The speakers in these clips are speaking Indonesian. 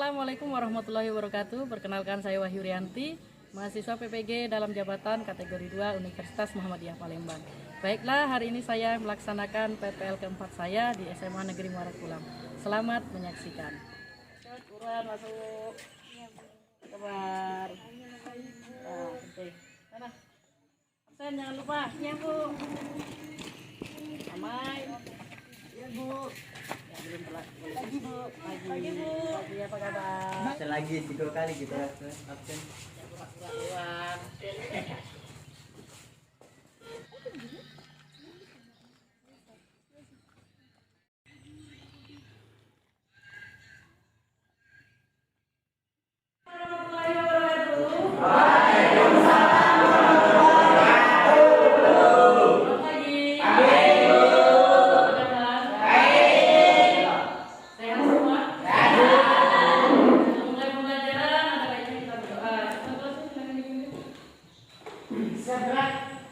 Assalamualaikum warahmatullahi wabarakatuh. Perkenalkan saya Wahyu Rianti, mahasiswa PPG dalam jabatan kategori 2 Universitas Muhammadiyah Palembang. Baiklah, hari ini saya melaksanakan PPL keempat saya di SMA Negeri Muara Kulam. Selamat menyaksikan. Ukuran masuk. Kebar. Nah, penting. Sana. Absen jangan lupa. Ya, Bu. Amai. Ya, Bu. Ya, belum telat. Pagi, Bu. Pagi, Bu. Pagi, apa kabar? Bisa lagi 3 kali kita absen. Keluar.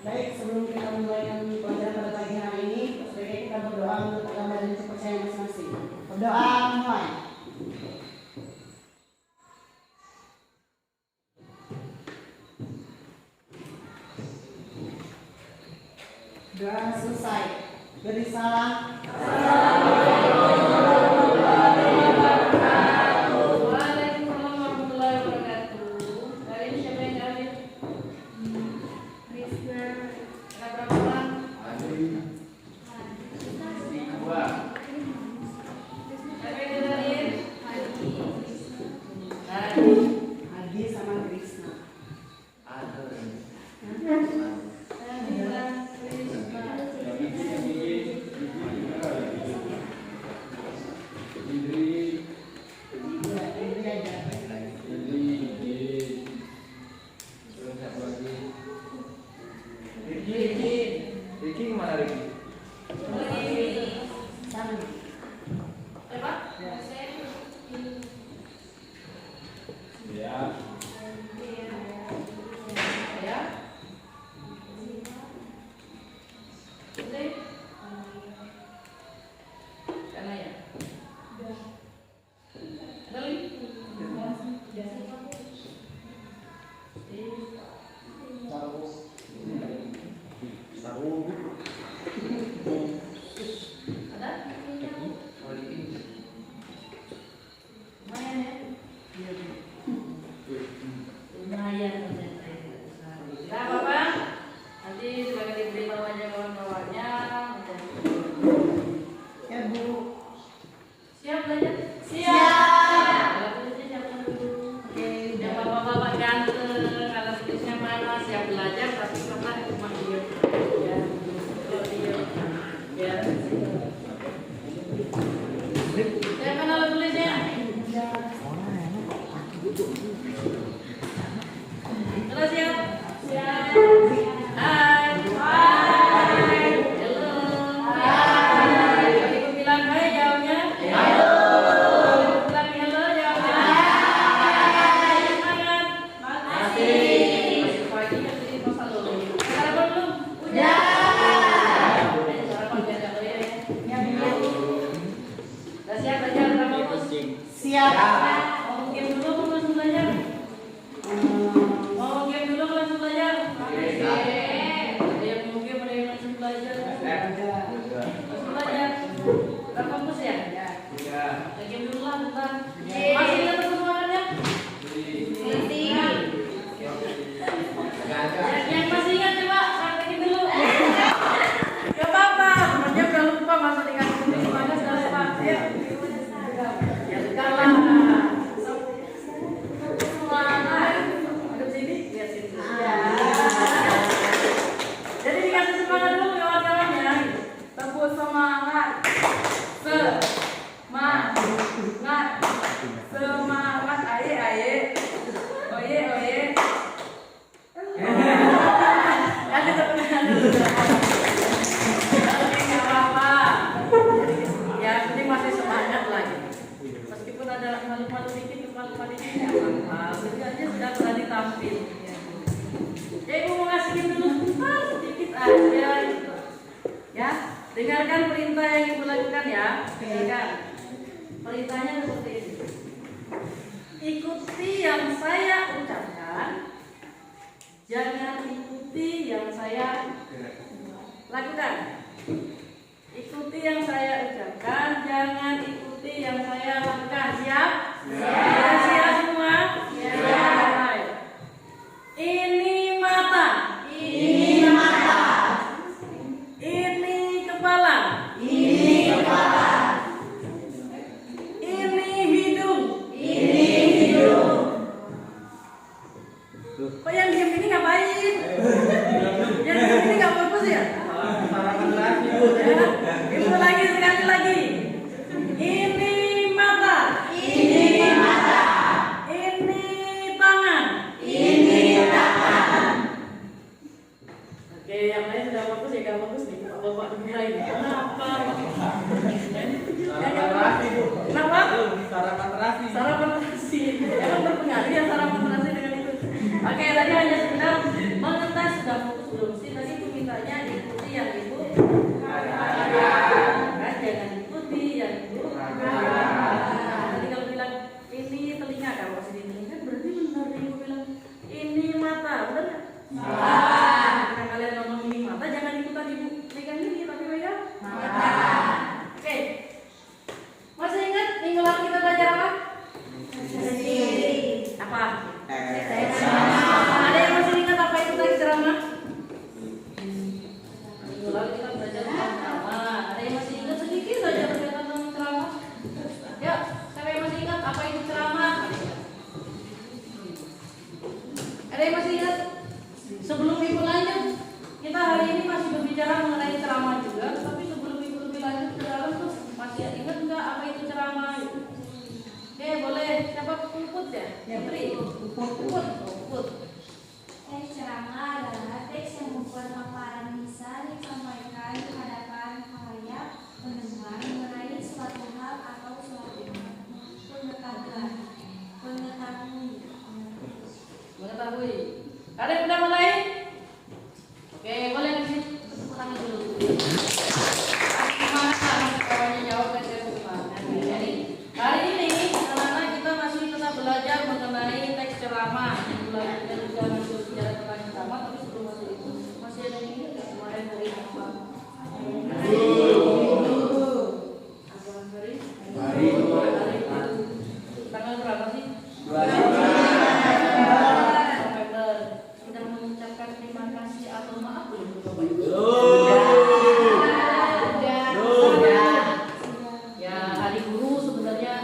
Baik, sebelum kita mulai pelajaran pada pagi hari ini, sebaiknya kita berdoa untuk agama dan kepercayaan masing-masing. Berdoa mulai. Doa selesai. Beri salam. Adi sama Krisna. Riki kemana Riki? Ya. Siap. Mau game dulu mau langsung belajar? Mau game dulu mau langsung belajar? Ada yang mau game, ada yang langsung belajar. Langsung belajar. Udah fokus ya? Ya. Game dulu lah bentar. Masih ingat pertemuannya? Masih. Yang masih ingat coba praktekin dulu. Gak apa-apa, temennya udah lupa masa dikasih semangat sudah lupa. Ayo. Jadi dikasih semangat dulu kawan-kawannya. Tepuk semangat. Semangat. Aye aye. Oye oye. Kasih tepuk tangan dulu. Oke, nggak apa-apa. Ya, penting masih semangat lagi. Meskipun ada malu-malu dikit, malu-malu dikit ya apa-apa. Sebenarnya sudah berani tampil. Ya, Ibu mau ngasihin dulu sedikit aja gitu. Ya, dengarkan perintah yang Ibu lakukan ya. Dengarkan. Perintahnya seperti ini. yang saya ucapkan, jangan ikuti yang saya lakukan. Ikuti yang saya ucapkan, jangan ikuti yang saya lakukan. Siap? Siap. Siap semua? Siap. Ini mata. Ini mata. Ini kepala. Ini kepala. Ini hidung. Ini hidung. Kok yang diem ini ngapain? Yang diem ini nggak fokus ya? Ibu lagi, sekali lagi. Ini mata. Ini mata. Ini tangan. Ini tangan. Oke, yang lain sudah fokus ya, nggak fokus nih. Bapak lain. Kenapa? Kenapa? Sarapan terasi. Sarapan terasi. Emang berpengaruh ya sarapan terasi dengan itu. Oke, tadi hanya sekedar mengetes, sudah fokus belum sih? Tadi itu mintanya ikuti yang ibu. Kan jangan ikuti yang ibu. Tadi kalau bilang ini telinga, kalau masih di telinga berarti benar ibu bilang ini mata, benar nggak? Jika kalian ngomong ini mata, jangan ikutan ibu pegang ini, tapi pegang mata. Oke. Masih ingat minggu lalu kita belajar apa? Apa? Ada yang masih ingat apa itu teks ceramah? Minggu lalu kita belajar tentang ceramah. Ada yang masih ingat sedikit saja berkaitan tentang ceramah? Ya, siapa yang masih ingat apa itu ceramah? Ada yang masih ingat? Sebelum ibu lanjut, kita hari ini masih berbicara mengenai ceramah juga. Tapi sebelum ibu lebih lanjut ke dalam tuh, masih ingat nggak apa itu ceramah? Oke, boleh. Siapa Puput ya? Putri. Puput. Teks ceramah adalah teks yang membuat paparan lisan disampaikan di hadapan khalayak pendengar mengenai suatu hal atau suatu Mengetahui. Ada yang udah mulai? Oke, boleh kasih tepuk tangan dulu. Semangat lah, kawannya jawab dan saya semangat. Jadi hari ini anak-anak kita masih tetap belajar mengenai teks ceramah. Kita juga masih bicara tentang ceramah, tapi sebelum masuk itu masih ada yang ingat nggak kemarin hari apa? Hari tanggal berapa sih? November. Sudah mengucapkan terima kasih atau maaf belum Bapak Ibu? Ya, hari guru sebenarnya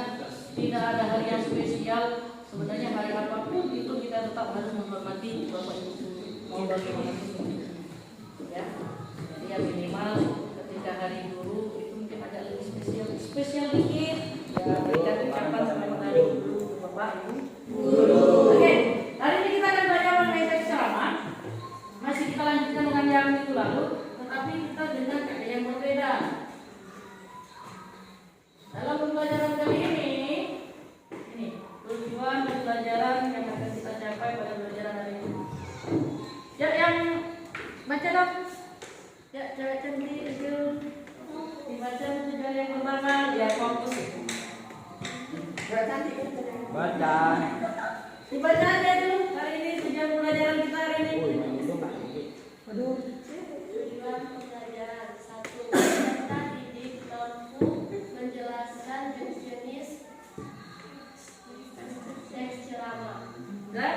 tidak ada hari yang spesial. Sebenarnya hari apapun itu kita tetap harus menghormati Bapak Ibu mau bagaimanapun. Ya, jadi ya minimal ketika hari guru itu mungkin agak lebih spesial dikit. Ya, berikan ucapan selamat hari guru untuk Bapak Ibu guru. Oke, hari ini kita akan belajar mengenai teks ceramah. Masih kita lanjutkan dengan yang itu lalu, tetapi kita dengan gaya yang berbeda. Dalam pembelajaran kali ini tujuan pembelajaran yang akan kita capai pada pembelajaran hari ini. Ya, yang baca dong. Ya, cewek cantik itu dibaca tujuan yang pertama, ya fokus. Cewek cantik. Baca. Dibaca aja dulu hari ini tujuan pembelajaran kita hari ini. Tujuan pembelajaran 1. Peserta didik mampu menjelaskan jenis-jenis teks ceramah. Enggak?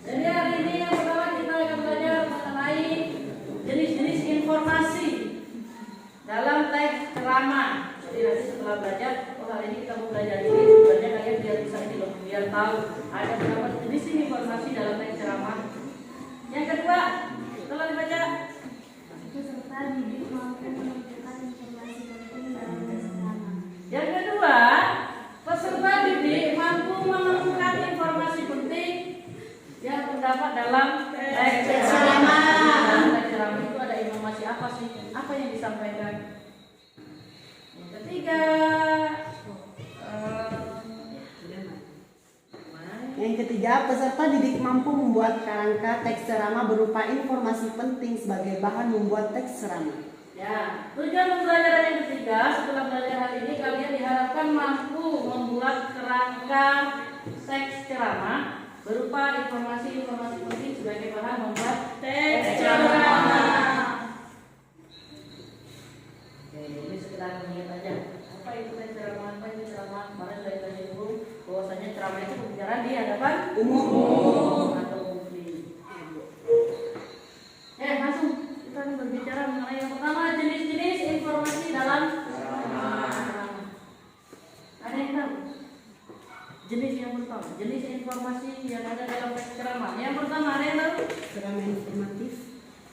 Jadi hari ini yang pertama kita akan belajar mengenai jenis-jenis informasi dalam teks ceramah. Jadi nanti setelah belajar, hari ini kita mau belajar ini, sebenarnya kalian biar bisa ini loh, biar tahu ada berapa jenis informasi dalam teks ceramah. Yang kedua, setelah dibaca, Peserta didik mampu menunjukkan informasi penting dalam teks ceramah. yang kedua, peserta didik mampu menemukan informasi penting yang terdapat dalam teks ceramah. Dalam teks ceramah itu ada informasi apa sih? Apa yang disampaikan? Yang ketiga, Yang ketiga, peserta didik mampu membuat kerangka teks ceramah berupa informasi penting sebagai bahan membuat teks ceramah. ya, tujuan pembelajaran yang ketiga setelah belajar hari ini kalian diharapkan mampu membuat membuat kerangka teks ceramah berupa informasi-informasi penting sebagai bahan membuat teks ceramah. Oke, ini sekedar mengingat aja. Apa itu teks ceramah? Apa itu ceramah? Kemarin sudah tanya dulu bahwasanya ceramah itu pembicaraan di hadapan umum atau publik. Langsung kita akan berbicara mengenai yang pertama, jenis-jenis informasi dalam ceramah. Ada yang tahu? Jenis yang pertama, jenis informasi yang ada dalam teks ceramah. Yang pertama, ada yang tahu? Ceramah informatif.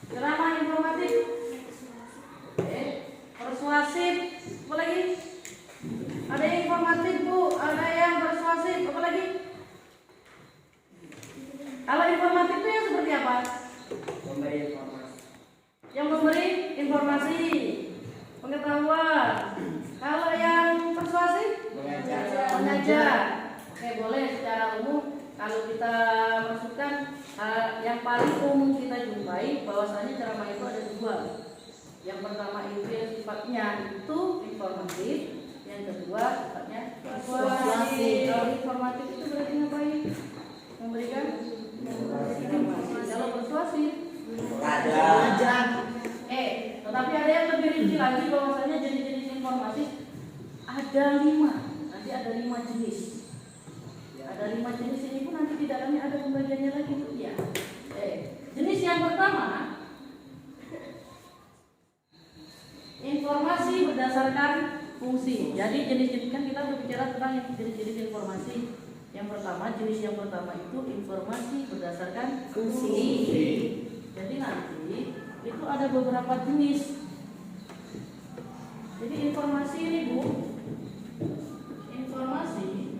Ceramah informatif. Persuasif. Apa lagi? Ada yang informatif, Bu. Ada yang persuasif. Apa lagi? Kalau informatif itu yang seperti apa? Memberi informasi. Yang memberi informasi, pengetahuan. Kalau yang persuasif, mengajar. Oke, boleh secara umum kalau kita masukkan yang paling umum kita jumpai bahwasanya ceramah itu ada dua. Yang pertama itu yang sifatnya itu informatif, yang kedua sifatnya persuasif. Kalau informatif itu berarti ngapain? Memberikan informasi. Kalau persuasif Belajar. tetapi ada yang lebih rinci lagi bahwasanya jenis-jenis informasi ada 5. Nanti ada 5 jenis. Ada 5 jenis ini pun nanti di dalamnya ada pembagiannya lagi tuh ya. Jenis yang pertama, informasi berdasarkan fungsi. Jadi jenis-jenis kan kita berbicara tentang jenis-jenis informasi. Yang pertama, jenis yang pertama itu informasi berdasarkan fungsi. Jadi nanti itu ada beberapa jenis. Jadi informasi ini, Bu, informasi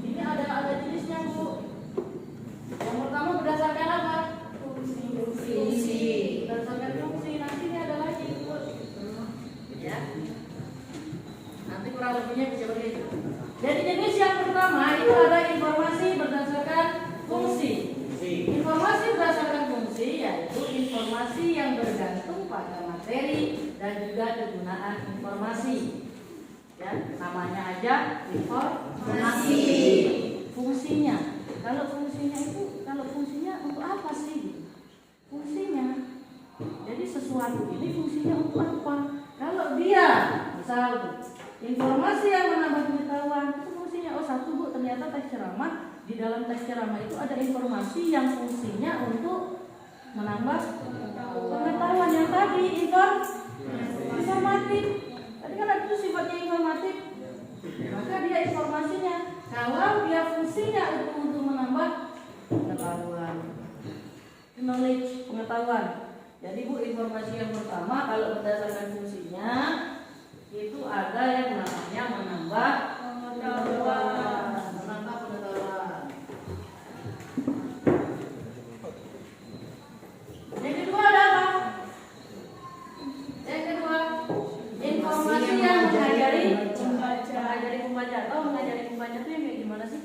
ini ada jenisnya, Bu. Yang pertama berdasarkan apa? Fungsi. Berdasarkan fungsi. Nanti ini ada lagi, Bu. Ya. Nanti kurang lebihnya bisa begitu. Jadi jenis yang pertama itu ada informasi berdasarkan fungsi. Informasi berdasarkan fungsi yaitu informasi yang bergantung pada materi dan juga kegunaan informasi. Ya, namanya aja informasi. Fungsinya. Kalau fungsinya untuk apa sih? Fungsinya. Jadi sesuatu ini fungsinya untuk apa? Kalau dia misal informasi yang menambah pengetahuan itu fungsinya satu, Bu, ternyata teks ceramah. Di dalam teks ceramah itu ada informasi yang fungsinya untuk menambah pengetahuan yang tadi informatif. Tadi kan itu sifatnya informatif, maka dia informasinya. Kalau dia fungsinya itu untuk menambah pengetahuan, knowledge, pengetahuan. Jadi, Bu, informasi yang pertama kalau berdasarkan fungsinya itu ada yang namanya menambah pengetahuan. Yang kedua ada apa? Yang kedua, informasi yang mengajari pembaca. Atau mengajari pembaca itu yang kayak gimana sih?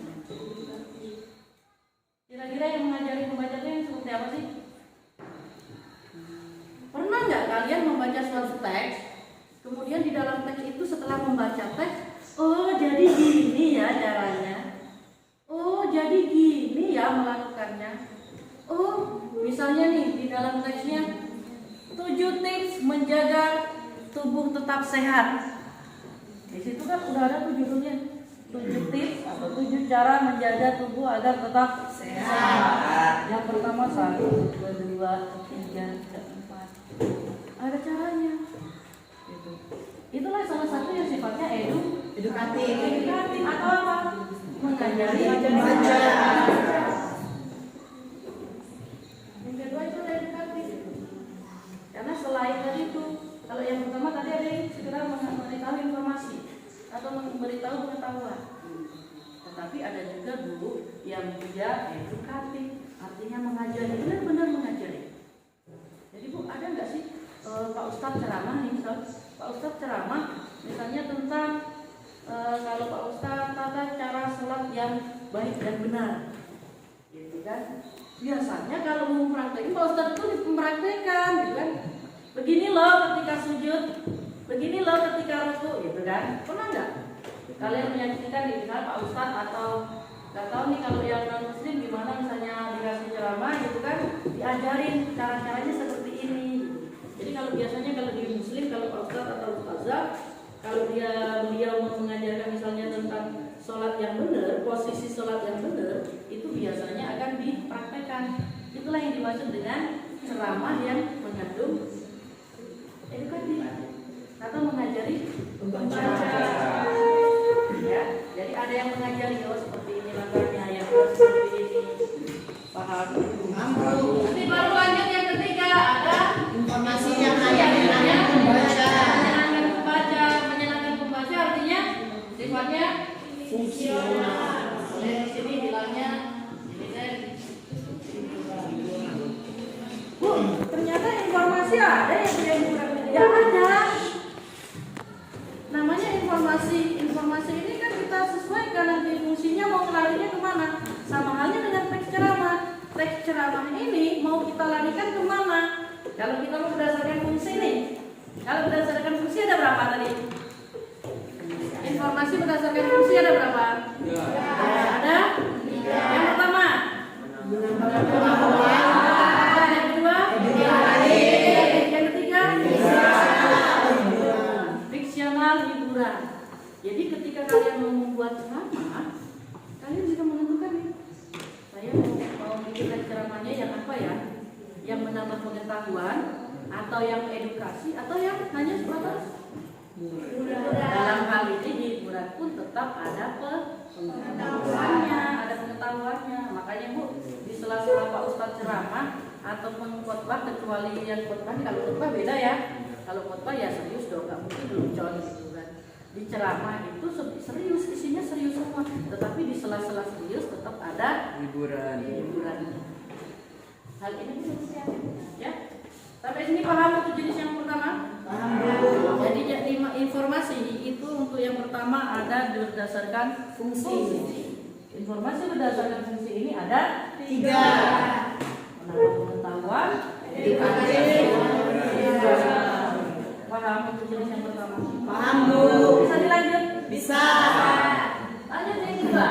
Kira-kira yang mengajari pembaca itu yang seperti apa sih? Pernah nggak kalian membaca suatu teks, kemudian di dalam teks itu setelah membaca teks, oh jadi gini ya caranya, oh jadi gini ya melakukannya. Oh, misalnya nih di dalam teksnya 7 tips menjaga tubuh tetap sehat. Di situ kan udah ada 7 tips atau 7 cara menjaga tubuh agar tetap sehat. Yang pertama 1, 2, 3, 4. Ada caranya. Itulah salah satu yang sifatnya edukatif atau apa? Mengajari membaca. Yang kedua itu edukatif. Karena selain dari itu, kalau yang pertama tadi ada yang sekedar memberitahu informasi atau memberitahu pengetahuan. Tetapi ada juga guru yang dia edukatif, artinya mengajari, benar-benar mengajari. Jadi, Bu, ada nggak sih Pak Ustadz ceramah nih, misal Pak Ustadz ceramah misalnya tentang kalau Pak Ustadz tata cara sholat yang baik dan benar, gitu kan? Biasanya kalau mau mempraktekin Pak Ustadz itu mempraktekkan, gitu kan? Begini loh ketika sujud, begini loh ketika ruku, gitu kan? Pernah nggak? kalian menyaksikan di misalnya Pak Ustadz atau nggak tahu nih kalau yang non muslim gimana misalnya dikasih ceramah gitu kan, diajarin cara-caranya seperti ini. Jadi kalau biasanya kalau di muslim, kalau Pak Ustadz atau Ustazah, kalau beliau mau mengajarkan misalnya tentang sholat yang benar, posisi sholat yang benar, itu biasanya akan dipraktekkan. Itulah yang dimaksud dengan ceramah yang mengandung edukatif atau mengajari membaca. Ya, jadi ada yang mengajari seperti ini langkahnya, yang seperti ini. Paham? Nanti baru lanjut yang ketiga ada Informasi yang menyenangkan pembaca. Menyenangkan pembaca artinya sifatnya Fungsional. Di sini bilangnya ternyata informasi ada yang bukan media ada. Namanya informasi. Informasi ini kan kita sesuaikan nanti fungsinya mau larinya kemana. Sama halnya dengan teks ceramah. Teks ceramah ini mau kita larikan kemana? Kalau kita mau berdasarkan fungsi nih. Kalau berdasarkan fungsi ada berapa tadi? Informasi berdasarkan fungsi ada berapa? Ada? Yang pertama. Yang kedua. Yang ketiga. Fiksional hiburan. Jadi ketika kalian mau membuat ceramah, kalian juga menentukan nih. Saya mau bikin ceramahnya yang apa ya? Yang menambah pengetahuan, atau yang edukasi, atau yang hanya sebatas dalam hal ini hiburan pun tetap ada pengetahuannya. Makanya Bu, di sela-sela Pak Ustadz ceramah atau khotbah, kecuali yang khotbah, kalau khotbah beda ya. Kalau khotbah ya serius dong, nggak mungkin lucu gitu kan. Di ceramah itu serius, isinya serius semua. Tetapi di sela-sela serius tetap ada hiburan. Hal ini bisa ya. Sampai sini paham untuk jenis yang pertama? Jadi informasi itu untuk yang pertama ada berdasarkan fungsi. Informasi berdasarkan fungsi ini ada 3. Menambah pengetahuan, edukasi, paham untuk jenis yang pertama? Paham, Bu. Bisa dilanjut? Bisa. Lanjut yang kedua.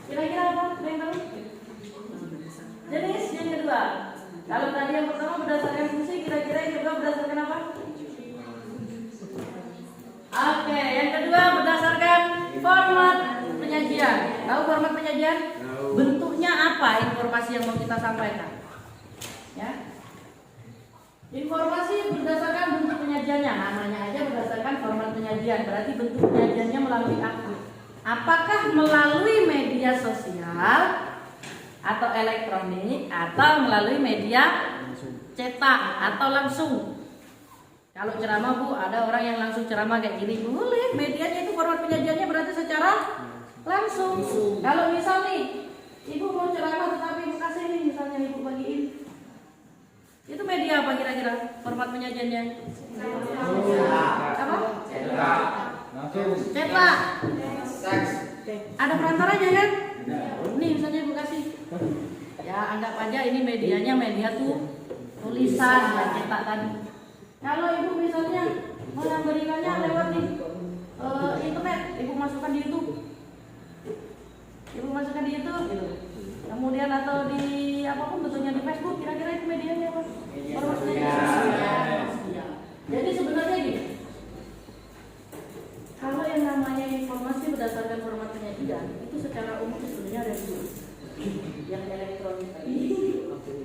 Kira-kira apa? Ada yang tahu? Jenis yang kedua. Kalau tadi yang pertama berdasarkan fungsi, kira-kira yang kedua berdasarkan apa? Oke, yang kedua berdasarkan format penyajian. Tahu format penyajian? Bentuknya apa informasi yang mau kita sampaikan? Ya. Informasi berdasarkan bentuk penyajiannya. Namanya aja berdasarkan format penyajian. Berarti bentuk penyajiannya melalui apa? Apakah melalui media sosial atau elektronik, atau melalui media cetak atau langsung? Kalau ceramah Bu, ada orang yang langsung ceramah kayak gini, boleh. Medianya itu format penyajiannya berarti secara langsung. Kalau misal nih, Ibu mau ceramah tetapi Ibu kasih nih, misalnya Ibu bagiin, itu media apa kira-kira format penyajiannya? Apa? Cetak. Ada perantaranya kan? Nih misalnya Ibu kasih. Ya anggap aja ini medianya media tuh tulisan dan cetak tadi. Kalau Ibu misalnya mau memberikannya lewat nih internet, Ibu masukkan di YouTube. Ibu masukkan di YouTube gitu. Kemudian atau di apapun bentuknya di Facebook, kira-kira itu medianya apa? Jadi sebenarnya gini. Kalau yang namanya informasi berdasarkan format penyajian itu secara umum sebenarnya ada dua, yang elektronik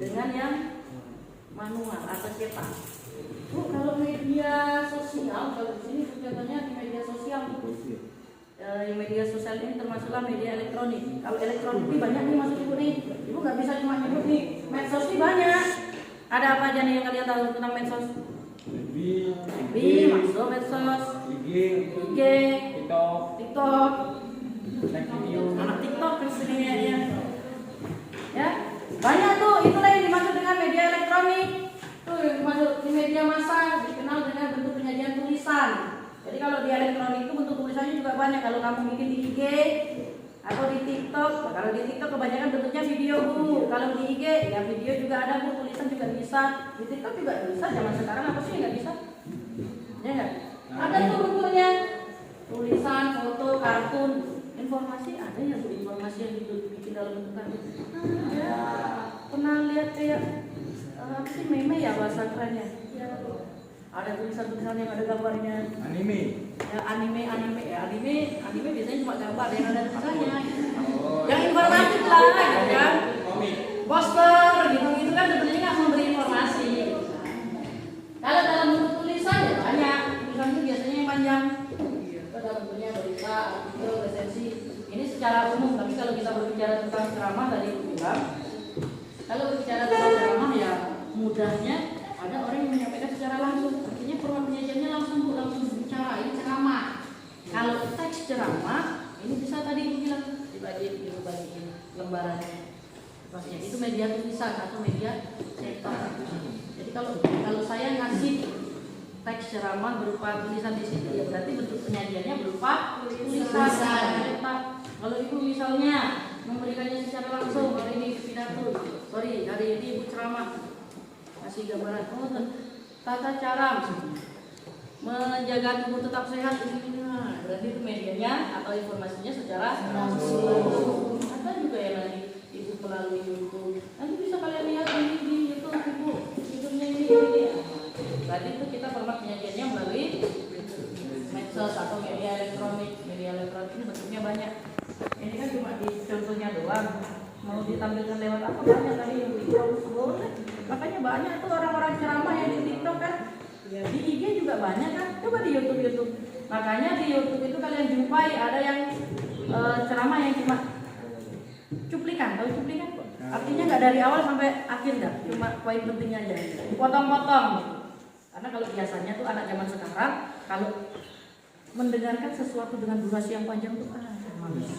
dengan yang manual atau cetak. Bu, kalau media sosial, kalau di sini contohnya di media sosial, yang media sosial ini termasuklah media elektronik. Kalau elektronik ini banyak nih masuk Ibu nih. Ibu nggak bisa cuma nyebut nih. Medsos ini banyak. Ada apa aja nih yang kalian tahu tentang medsos? FB, masuk medsos. IG, TikTok, anak TikTok kesini ya. Banyak tuh, itulah yang dimaksud dengan media elektronik. Tuh yang dimaksud di media massa dikenal dengan bentuk penyajian tulisan. Jadi kalau di elektronik itu bentuk tulisannya juga banyak. Kalau kamu bikin di IG atau di TikTok, kalau di TikTok kebanyakan bentuknya video Bu. Kalau di IG ya video juga ada Bu, tulisan juga bisa. Di TikTok juga bisa. Zaman sekarang apa sih nggak bisa? Ya nggak? Ada tuh bentuknya. tulisan, foto, kartun, informasi ada ya Bu, informasi yang dibikin dalam bentuk kartun. Ya, pernah lihat kayak apa sih meme ya bahasa kerennya? Ya, ada tulisan-tulisan yang ada gambarnya. Anime. Ya, anime biasanya cuma gambar yang ada tulisannya. Yang informatif lah, gitu kan? Poster, gitu kan sebenarnya nggak memberi informasi. Kalau dalam bentuk tulisan ya banyak. Tulisan itu biasanya yang panjang. Dalam bentuknya berita, artikel, resensi. Ini secara umum, tapi kalau kita berbicara tentang ceramah tadi aku bilang, kalau berbicara tentang ceramah ya mudahnya ada orang yang menyampaikan secara langsung. Artinya format penyajiannya langsung bicara, ini ceramah. Kalau teks ceramah, ini bisa tadi aku bilang dibagiin lembarannya. Maksudnya itu media tulisan atau media cetak. Jadi kalau saya ngasih teks ceramah berupa tulisan di sini, ya berarti bentuk penyajiannya berupa tulisan cetak. Kalau ibu misalnya memberikannya secara langsung, hari ini pidato, hari ini ibu ceramah, kasih gambaran, tata cara menjaga tubuh tetap sehat ini, berarti itu medianya atau informasinya secara langsung. Ada juga ya nanti ibu melalui YouTube, nanti bisa kalian lihat ini di YouTube ibu, YouTube-nya ini. Berarti itu kita format penyajiannya melalui medsos atau media elektronik. Media elektronik ini bentuknya banyak. Ini kan cuma di contohnya doang. Mau ditampilkan lewat apa banyak tadi yang TikTok, boleh. Makanya banyak tuh orang-orang ceramah yang di TikTok kan. Di IG juga banyak kan. Coba di YouTube. Makanya di YouTube itu kalian jumpai ada yang ceramah yang cuma cuplikan, tahu cuplikan? Artinya nggak dari awal sampai akhir dah, cuma poin pentingnya aja. Potong-potong gitu. Karena kalau biasanya tuh anak zaman sekarang kalau mendengarkan sesuatu dengan durasi yang panjang tuh males.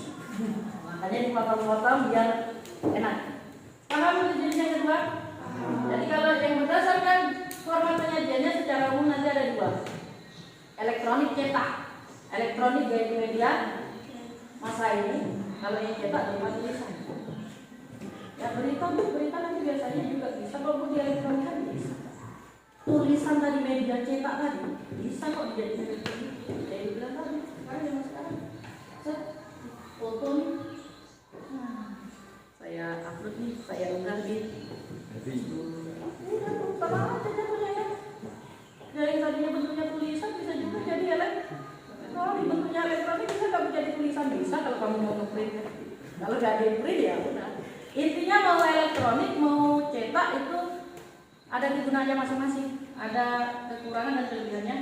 Makanya dipotong-potong biar enak. Paham itu jenis yang kedua? Jadi kalau yang berdasarkan format penyajiannya secara umum nanti ada dua. Elektronik cetak, elektronik gaya media masa ini. Kalau yang cetak berupa tulisan. Ya berita nanti biasanya juga bisa kalau di elektronik kan bisa. Tulisan tadi media cetak tadi bisa kok dijadikan elektronik. Jadi bilang tadi, karena yang sekarang foto nih, saya upload nih, saya unggah di sama aja jatuhnya ya. Dari tadinya bentuknya tulisan bisa juga jadi kalau di bentuknya elektronik bisa nggak menjadi tulisan, bisa kalau kamu mau ngeprint. Kalau nggak di print ya udah. Intinya mau elektronik mau cetak itu ada kegunaannya masing-masing, ada kekurangan dan kelebihannya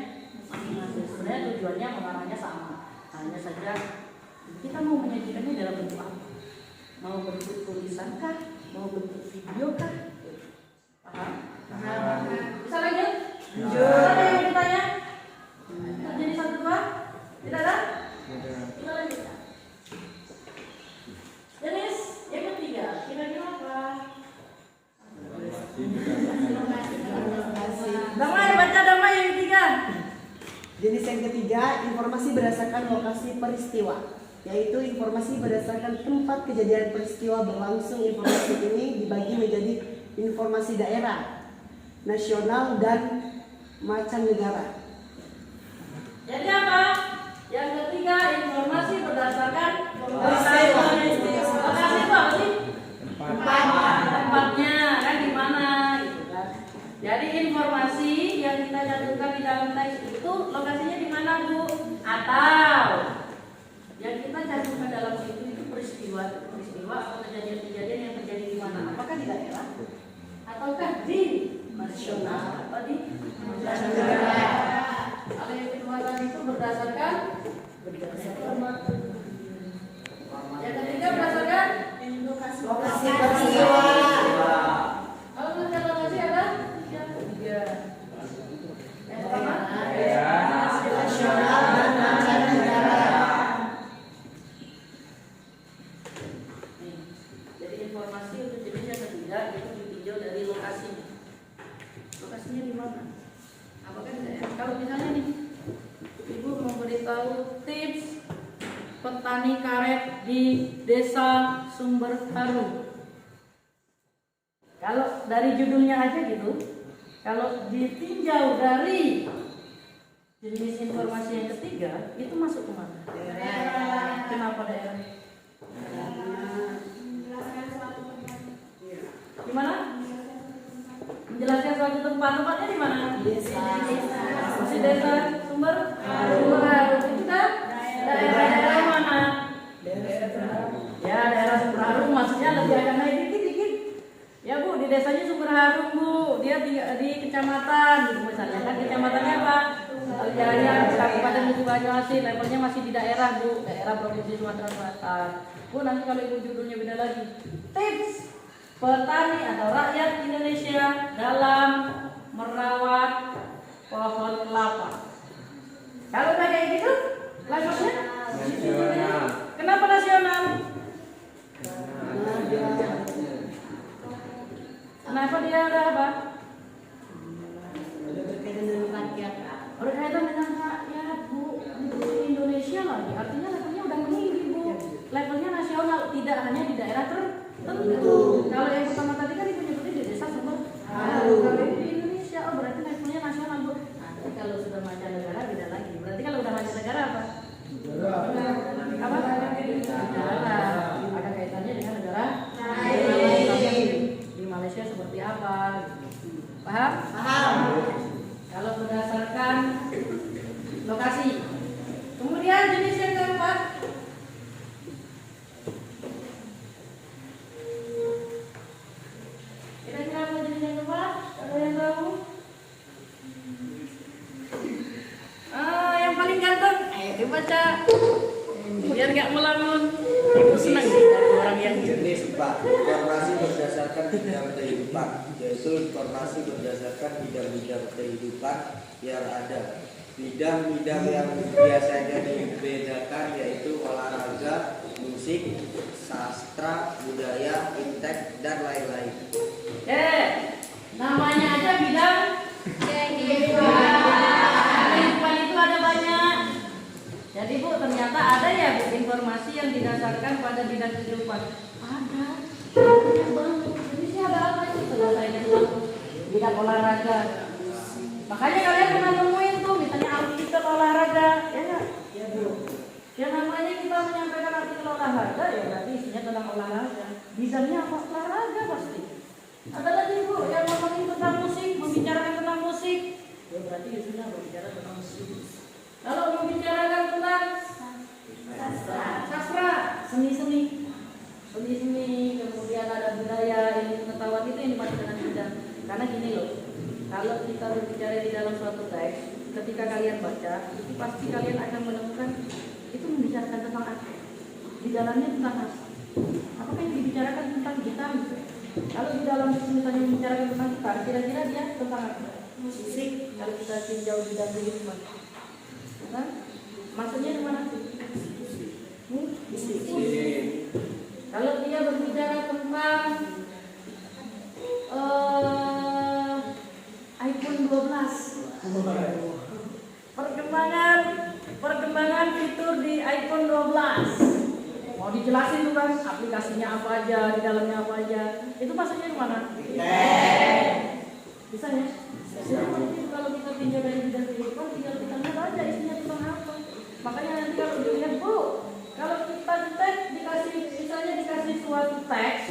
masing-masing. Sebenarnya tujuannya mengarahnya sama, hanya saja kita mau menyajikannya dalam bentuk apa? Mau bentuk tulisan kah? Mau bentuk video kah? Paham? Bisa lanjut? Ada yang bertanya? Jadi satu dua? Tidak ada? Kita lanjutkan. Jenis yang ketiga, kira-kira apa? Damai, baca damai yang ketiga. Jenis yang ketiga, informasi berdasarkan lokasi peristiwa, yaitu informasi berdasarkan tempat kejadian peristiwa berlangsung. Informasi ini dibagi menjadi informasi daerah, nasional, dan mancanegara. Jadi apa? Yang ketiga, informasi berdasarkan peristiwa. lokasi itu apa sih? Tempatnya kan di mana gitu kan. Jadi informasi yang kita cantumkan di dalam teks itu lokasinya di mana Bu? Atau yang kita cantumkan dalam itu peristiwa atau kejadian-kejadian yang terjadi di mana? Apakah di daerah ataukah di nasional atau di mancanegara? Kalau yang kedua tadi itu berdasarkan yang ketiga berdasarkan Lokasi peristiwa. kalau berdasarkan lokasi ada tiga. Yang pertama Nasional dan mancanegara. jadi informasi untuk jenis yang ketiga itu ditinjau dari lokasinya. Lokasinya di mana? Apakah di daerah? Kalau misalnya nih, ibu memberitahu tips petani karet di Desa Sumber Harum. Kalau dari judulnya aja gitu, kalau ditinjau dari Jenis informasi yang ketiga itu masuk kemana? Daerah. Kenapa daerah? Menjelaskan suatu tempat. Gimana? Menjelaskan suatu tempat. Tempatnya di mana? Desa. Masih desa. Sumber harum. Itu kan daerah mana? Ya, daerah sumber harum. Maksudnya lebih agak naik dikit-dikit. Ya Bu, di desanya sumber harum Bu. Dia di kecamatan gitu misalnya kan. Kecamatannya apa? Aljaya, Kabupaten Musi Banyuasin. Levelnya masih di daerah Bu. Daerah Provinsi Sumatera Selatan. Bu, nanti kalau ibu judulnya beda lagi. Tips petani atau rakyat Indonesia dalam merawat pohon kelapa. Kalau udah kayak gitu, levelnya nasional. Kenapa nasional? Kenapa dia ada apa? Berkaitan dengan rakyat. Berkaitan dengan rakyat Bu. Itu Indonesia lagi. Artinya levelnya udah meninggi Bu. Levelnya nasional, tidak hanya di daerah tertentu. Kalau yang pertama tadi kan ibu nyebutin di desa sumber harum. Kalau ini di Indonesia, oh berarti levelnya nasional Bu. Nah, kalau sudah mancanegara beda lagi. Berarti kalau udah mancanegara apa? Apa? Negara. Ada kaitannya dengan negara lain. Di Malaysia seperti apa? Paham? Paham. Kalau berdasarkan lokasi. Kemudian jenis yang keempat. Kira-kira apa jenis yang keempat? Ada yang tahu? Yang paling ganteng. Ayo dibaca. Biar nggak melamun. Ibu senang sih orang yang Jenis 4, informasi berdasarkan bidang kehidupan, yaitu informasi berdasarkan bidang-bidang kehidupan yang ada. Bidang-bidang yang biasanya dibedakan yaitu olahraga, musik, sastra, budaya, iptek, dan lain-lain. namanya aja bidang kehidupan itu ada banyak. Jadi Bu, ternyata ada ya Bu informasi yang didasarkan pada bidang kehidupan. Ada. Banyak banget. Jenisnya ada apa sih? Selesai dengan bidang olahraga. Makanya kalian pernah nemuin tuh, misalnya artikel olahraga, ya nggak? Ya Bu. Ya namanya kita menyampaikan artikel olahraga, ya berarti isinya tentang olahraga. Bidangnya apa? Olahraga pasti. Ada lagi Bu yang ngomongin tentang musik, membicarakan tentang musik. Ya berarti isinya berbicara tentang musik. Kalau membicarakan tentang sastra, seni-seni, kemudian ada budaya, ilmu pengetahuan, itu yang dimaksud dengan bidang. Karena gini loh, kalau kita berbicara di dalam suatu teks, ketika kalian baca, itu pasti kalian akan menemukan itu membicarakan tentang apa? Di dalamnya tentang apa? Apakah yang dibicarakan tentang gitar? Kalau di dalam misalnya membicarakan tentang gitar, kira-kira dia tentang apa? Musik. Kalau kita tinjau di dalam kehidupan, kan? Maksudnya kemana sih? Musik. Kalau dia berbicara tentang iPhone 12, perkembangan fitur di iPhone 12, mau dijelasin tuh kan aplikasinya apa aja, di dalamnya apa aja, itu maksudnya kemana? Bisa ya? Jadi kalau kita tinjau dari bidang kehidupan, tinggal kita lihat aja isinya tentang apa. Makanya nanti kalau dilihat Bu, kalau kita teks dikasih suatu teks,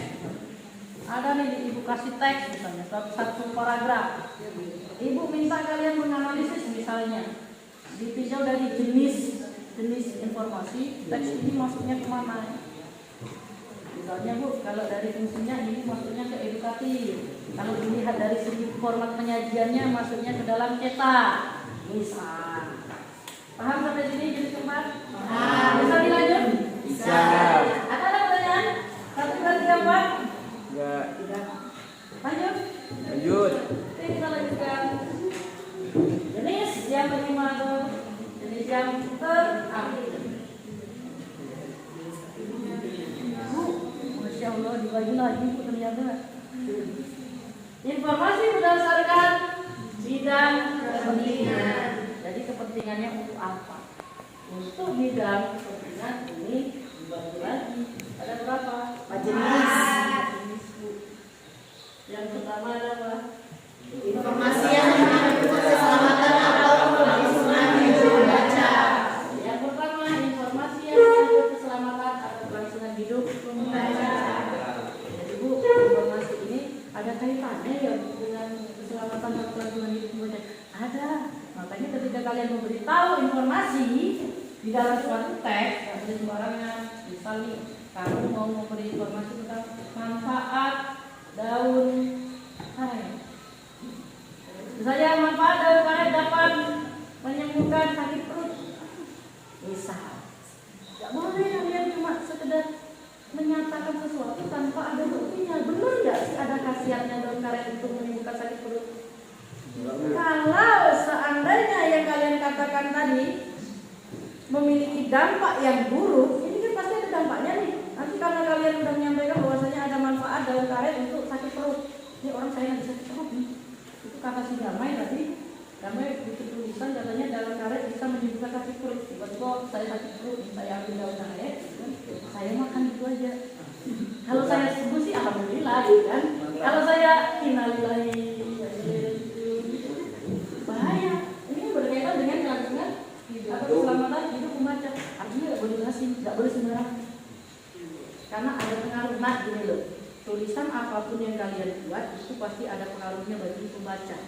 ada nih ibu kasih teks misalnya satu paragraf, ibu minta kalian menganalisis misalnya, ditinjau dari jenis informasi teks ini masuknya kemana. Misalnya Bu, kalau dari fungsinya ini masuknya ke edukatif, kalau dilihat dari segi format penyajiannya masuknya ke dalam cetak, misal. Paham sampai sini jenis keempat? Paham. Bisa dilanjut? Bisa. Ada pertanyaan? 1, 2, 3, 4? Enggak. Lanjut? Lanjut. Oke, kita lanjutkan. Jenis yang kelima atau jenis yang terakhir. Masya Allah, dibagi lagi Bu ternyata. Informasi berdasarkan bidang kepentingan. Jadi kepentingannya untuk apa? Untuk bidang kepentingan ini dibagi lagi. Ada berapa? 4 jenis. Yang pertama adalah Informasi yang mengandung keselamatan atau kondisi tsunami. kaitannya ya dengan keselamatan dan kelangsungan hidup pembaca? Ada. Makanya ketika kalian memberitahu informasi di dalam suatu teks, nggak boleh sembarangan. Misalnya, kamu mau memberi informasi tentang manfaat daun karet. Misalnya manfaat daun karet dapat menyembuhkan sakit perut. Misal, nggak boleh kalian cuma sekedar menyatakan sesuatu tanpa ada buktinya. Benar nggak sih ada khasiatnya daun karet untuk menyembuhkan sakit perut? Kalau seandainya yang kalian katakan tadi memiliki dampak yang buruk, ini kan pasti ada dampaknya nih. Nanti karena kalian sudah menyampaikan bahwasanya ada manfaat daun karet untuk sakit perut, ini orang saya lagi sakit perut nih. Itu kata si Damai tadi, Damai bikin tulisan katanya daun karet bisa menyembuhkan sakit perut. Tiba-tiba saya sakit perut, saya ambil daun karet, saya makan itu aja. Kalau saya sembuh sih alhamdulillah, kan? Kalau saya innalillahi bahaya. Ini berkaitan dengan kelangsungan atau keselamatan hidup pembaca. Artinya nggak boleh asing, nggak boleh sembarangan. Karena ada pengaruh. Nah, gini loh, tulisan apapun yang kalian buat itu pasti ada pengaruhnya bagi pembaca.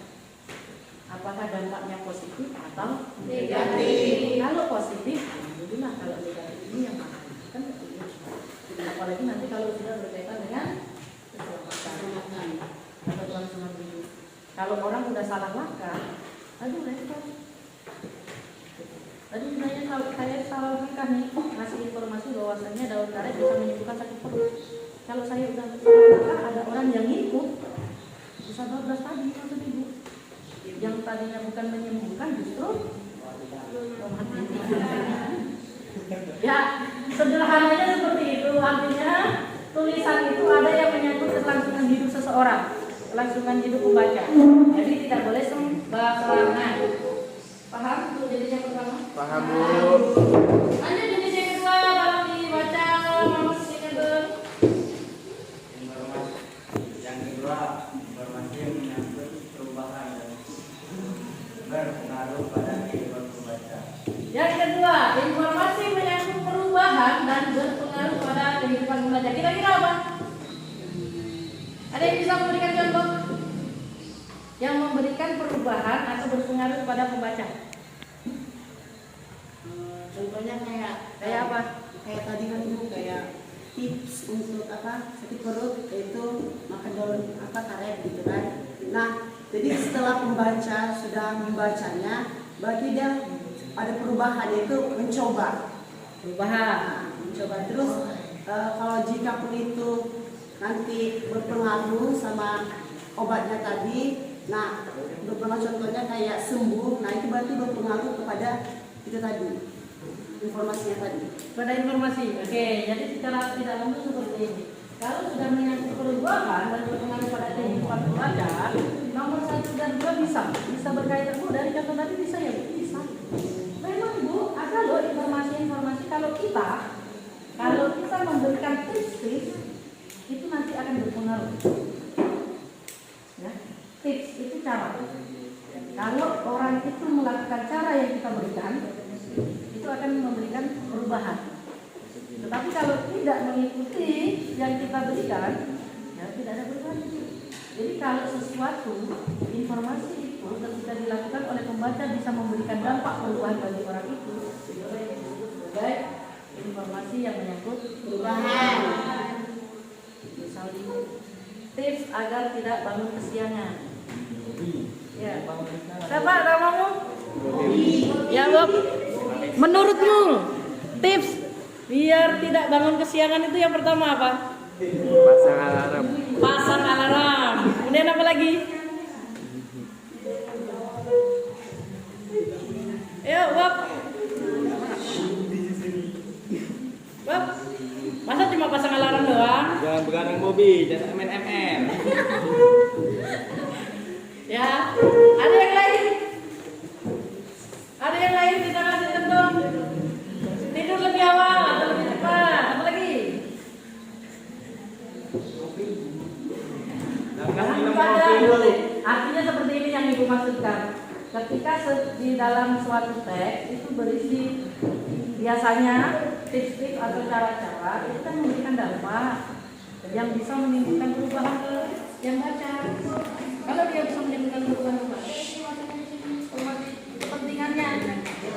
Apakah dampaknya positif atau negatif? Kalau positif, alhamdulillah. Kalau negatif ini yang mana? Kan begitu. Apalagi nanti kalau sudah berkaitan dengan keselamatan atau kelangsungan hidup. Kalau orang udah salah langkah, aduh repot. Tadi misalnya kalau saya salah langkah nih, ngasih informasi bahwasannya daun karet bisa menyembuhkan sakit perut. Kalau saya udah salah langkah, ada orang yang ngikut, bisa 12 tadi maksud ibu. Yang tadinya bukan menyembuhkan justru ya, sederhananya seperti itu. Artinya tulisan itu ada yang menyangkut kelangsungan hidup seseorang, kelangsungan hidup pembaca. Jadi tidak boleh sembarangan. Paham Bu jenis yang pertama? Paham Bu. Lanjut jenis yang kedua, kalau dibaca Mas Sinebel. Yang kedua, informasi yang menyangkut perubahan dan berpengaruh pada kehidupan pembaca. Yang kedua, informasi menyangkut perubahan dan berpengaruh pada kehidupan pembaca. Kira-kira apa? Ada yang bisa memberikan contoh? Yang memberikan perubahan atau berpengaruh pada pembaca. Contohnya kayak Kayak apa? Kayak tadi kan Ibu, kayak tips untuk sakit perut, yaitu makan daun karet gitu kan. Nah, jadi setelah pembaca sudah membacanya, berarti dia ada perubahan, yaitu mencoba. Mencoba terus kalau jika pun itu nanti berpengaruh sama obatnya tadi, nah berpengaruh contohnya kayak sembuh, nah itu berarti berpengaruh kepada itu tadi, informasinya tadi. Pada informasi. Oke, jadi secara tidak langsung seperti ini. Kalau sudah menyangkut perubahan dan berpengaruh pada kehidupan pembaca, nomor 1 dan 2 bisa berkaitan. Bu, dari contoh tadi bisa ya? Bisa. Memang Bu, ada loh informasi-informasi kalau kita memberikan tips-tips itu nanti akan berpengaruh. Ya, tips itu cara. Kalau orang itu melakukan cara yang kita berikan, itu akan memberikan perubahan. Tetapi kalau tidak mengikuti yang kita berikan, ya tidak ada perubahan. Jadi kalau sesuatu informasi itu ketika dilakukan oleh pembaca bisa memberikan dampak perubahan bagi orang itu, itulah yang disebut sebagai informasi yang menyangkut perubahan. Misalnya tips agar tidak bangun kesiangan. Ya, siapa namamu? Ya, Bob. Menurutmu tips biar tidak bangun kesiangan itu yang pertama apa? Pasang alarm. Pasang alarm. Kemudian apa lagi? Ayo, Bob. Bob. Masa cuma pasang alarm doang? Jangan begadang Bobby, jangan main ML. Ya, ada yang lain? Ada yang lain kita kasih contoh? Tidur lebih awal atau lebih cepat? Apa lagi? Artinya seperti ini yang Ibu maksudkan. Ketika di dalam suatu teks itu berisi biasanya tips-tips atau cara-cara itu kan memberikan dampak. yang bisa menimbulkan perubahan ke yang baca. Kalau dia bisa menimbulkan perubahan ke baca,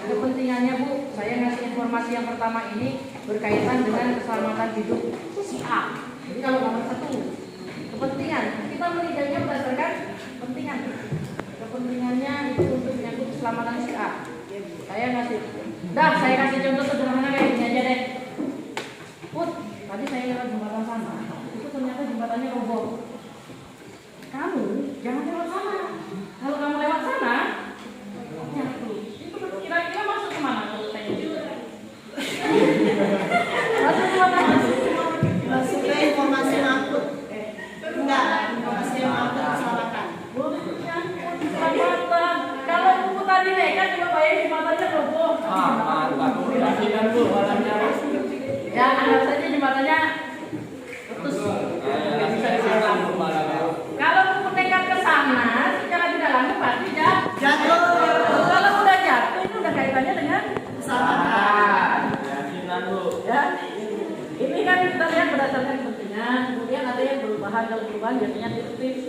kepentingannya Bu, saya ngasih informasi yang pertama ini berkaitan dengan keselamatan hidup si A. Jadi kalau nomor 1 kepentingan, kita menilainya berdasarkan kepentingan. Kepentingannya itu untuk menyangkut keselamatan si A. Saya kasih contoh sederhana kayak gini aja deh. Put, tadi saya lewat jembatan sana, itu ternyata jembatannya roboh. Kamu jangan lewat sana. Kalau kamu lewat sana, itu kira-kira masuk kemana kalau saya juga? Masuk kemana? Masuk ke informasi mangkut. Enggak, informasi yang mangkut keselamatan. Keselamatan. Kalau buku tadi nekat coba bayangin jembatannya roboh. Aku yakin Bu orangnya. Ya, anggap saja jembatannya putus. Nggak bisa disiapkan Bu malah. Kalau buku nekat ke sana, secara tidak langsung pasti Jatuh. Kalau udah jatuh itu udah kaitannya dengan Keselamatan. Yakinan Bu. ya. Ini kan kita lihat berdasarkan kepentingan, kemudian ada yang perubahan, kalau perubahan biasanya tips.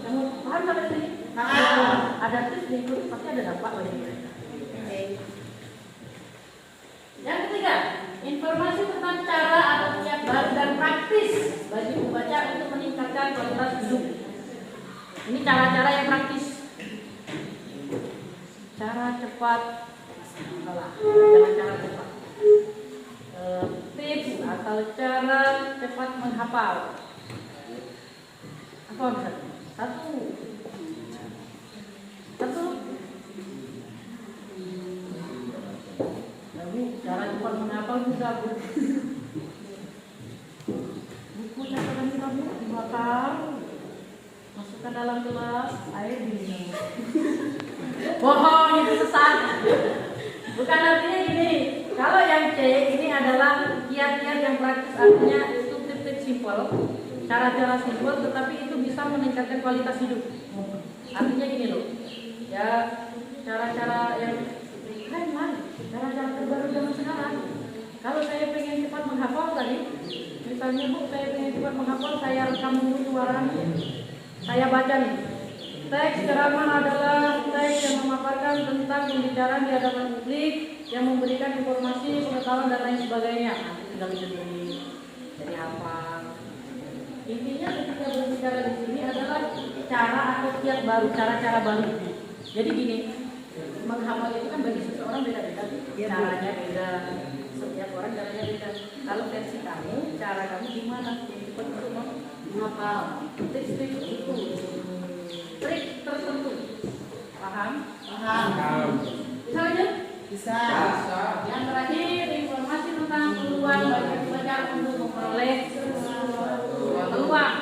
Kamu paham sampai sini? Paham. Ada tips diikuti pasti ada dampak bagi mereka. Yang ketiga, informasi tentang cara atau kiat baru dan praktis bagi pembaca untuk meningkatkan kualitas hidup. Ini cara-cara yang praktis. Cara cepat, jangan cara cepat. Tips atau cara cepat menghafal. Apa misalnya? Satu. Tapi cara cepat menghafal mudah Bu. Bukunya kadang kita dibakar, masukkan dalam gelas, air diminum. Bohong, itu sesat. Bukan artinya gini. Kalau yang C ini adalah kiat-kiat yang praktis, artinya itu tip-tip simpel, cara-cara simpel, tetapi itu bisa meningkatkan kualitas hidup. Artinya gini loh, ya cara-cara yang keren, cara-cara terbaru zaman sekarang. Kalau saya pengen cepat menghafal tadi, misalnya Bu, saya pengen cepat menghafal, saya rekam dulu suaranya, saya baca nih. Teks ceramah adalah teks yang memaparkan tentang pembicaraan di hadapan publik yang memberikan informasi, pengetahuan dan lain sebagainya. Nanti tinggal jadi hafal. Intinya ketika berbicara di sini adalah cara atau kiat baru, cara-cara baru. Jadi gini, menghafal itu kan bagi seseorang beda-beda, caranya beda. Setiap orang caranya beda. Kalau versi kamu, cara kamu gimana? Cepat untuk menghafal. Tips-tips itu. Trik tertentu. Paham? Paham. Bisa aja? Bisa. Yang terakhir, informasi tentang peluang bagi pembaca untuk memperoleh peluang.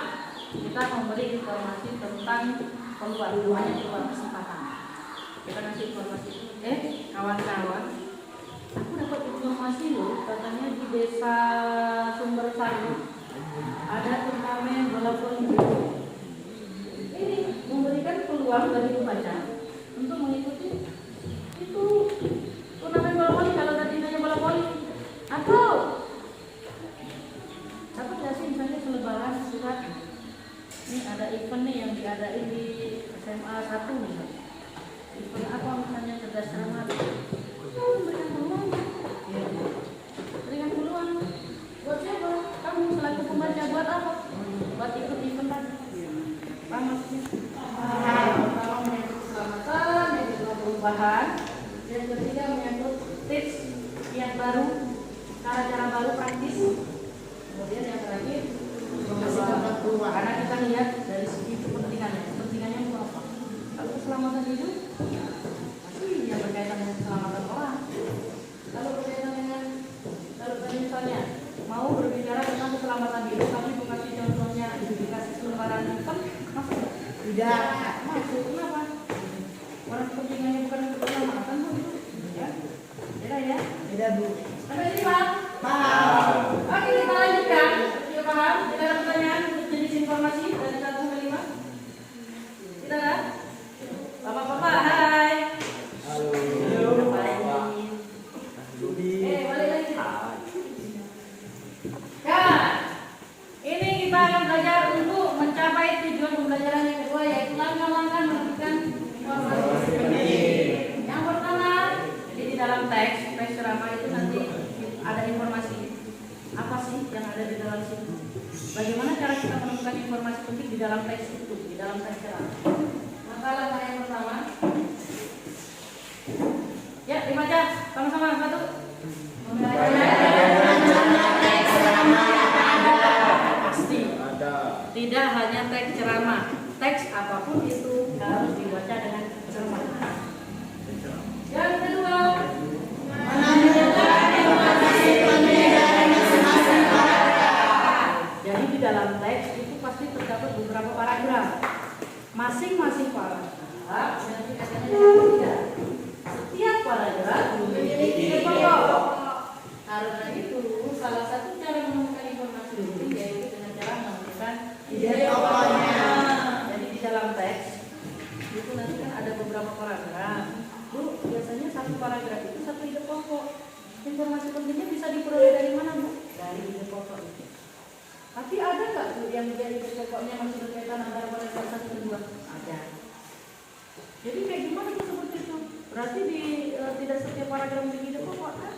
Kita memberi informasi tentang peluang, peluangnya peluang kesempatan. Kita kasih informasi. Kawan-kawan, aku dapat informasi loh, katanya di desa Sumber Sari ada turnamen bola voli. Ini memberikan peluang bagi pembaca untuk mengikuti itu turnamen bola voli. Kalau tadi nanya bola voli, atau dapat nggak sih misalnya selebaran surat ini ada event nih yang diadain di SMA 1 misalnya, event apa misalnya cerdas cermat, memberikan peluang, berikan peluang buat siapa? Kamu selaku pembaca buat apa? Buat ikut event tadi. Paham maksudnya? Pertama menyangkut keselamatan, yang kedua perubahan, yang ketiga menyangkut tips yang baru, cara-cara baru praktis, kemudian yang terakhir informasi tentang perubahan. Karena kita lihat dari segi kepentingannya itu apa? Kalau keselamatan hidup pasti yang berkaitan dengan keselamatan orang. Kalau berkaitan dengan, kalau misalnya mau berbicara tentang keselamatan hidup, tapi bukan contohnya dikasih selebaran hitam, masuk nggak? Tidak. Masuk, kenapa? Orang kepentingannya bukan keselamatan, Bu. Ya, beda ya. Beda Bu. Sampai sini paham? Paham. Oke, kita lanjutkan. Sudah paham? Kita ada pertanyaan untuk jenis informasi dari 1 sampai 5? Kita ada? Bapak-bapak, hai. Halo. Baik. Balik lagi. Ya, ini pembelajaran yang kedua yaitu langkah-langkah menentukan informasi penting. Yang pertama, jadi di dalam teks ceramah itu nanti ada informasi apa sih yang ada di dalam situ. Bagaimana cara kita menemukan informasi penting di dalam teks itu, di dalam teks ceramah. Maka langkah yang pertama, ya dibaca sama-sama satu. Pasti. Tidak hanya teks ceramah, teks apapun itu harus dibaca dengan cermat. Yang kedua, jadi di dalam teks itu pasti terdapat beberapa paragraf. Masing-masing paragraf nanti katanya tiga. Setiap paragraf memiliki ide pokok. Karena itu salah satu cara menemukan informasi penting yaitu dengan cara menemukan ide pokoknya. Jadi di dalam teks itu nanti kan ada beberapa paragraf. Bu, biasanya satu paragraf itu satu ide pokok. Informasi pentingnya bisa diperoleh dari mana, Bu? Dari ide pokok itu. Tapi ada nggak Bu yang menjadi ide pokoknya masih berkaitan antara paragraf 1 dan 2? Ada. Jadi kayak gimana tuh seperti itu? Berarti tidak setiap paragraf memiliki ide pokok ada.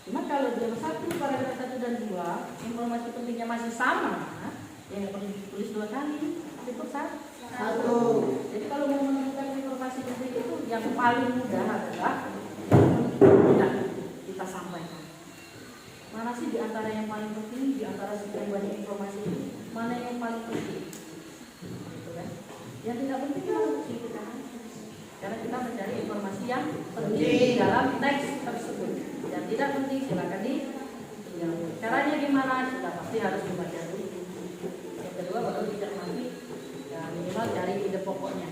Cuma kalau dia satu paragraf 1 dan 2 informasi pentingnya masih sama, ya nggak perlu ditulis 2 kali, cukup satu. Jadi kalau mau menemukan informasi penting itu yang paling mudah adalah tidak kita sampaikan. Mana sih di antara yang paling penting, di antara sekian banyak informasi ini, mana yang paling penting? Gitu kan? Yang tidak penting kita harus kita. Karena kita mencari informasi yang penting dalam teks tersebut. Yang tidak penting silakan ditinggal. Caranya gimana? Sudah pasti harus dibaca dulu. Yang kedua baru tidak mati. Ya minimal cari ide pokoknya.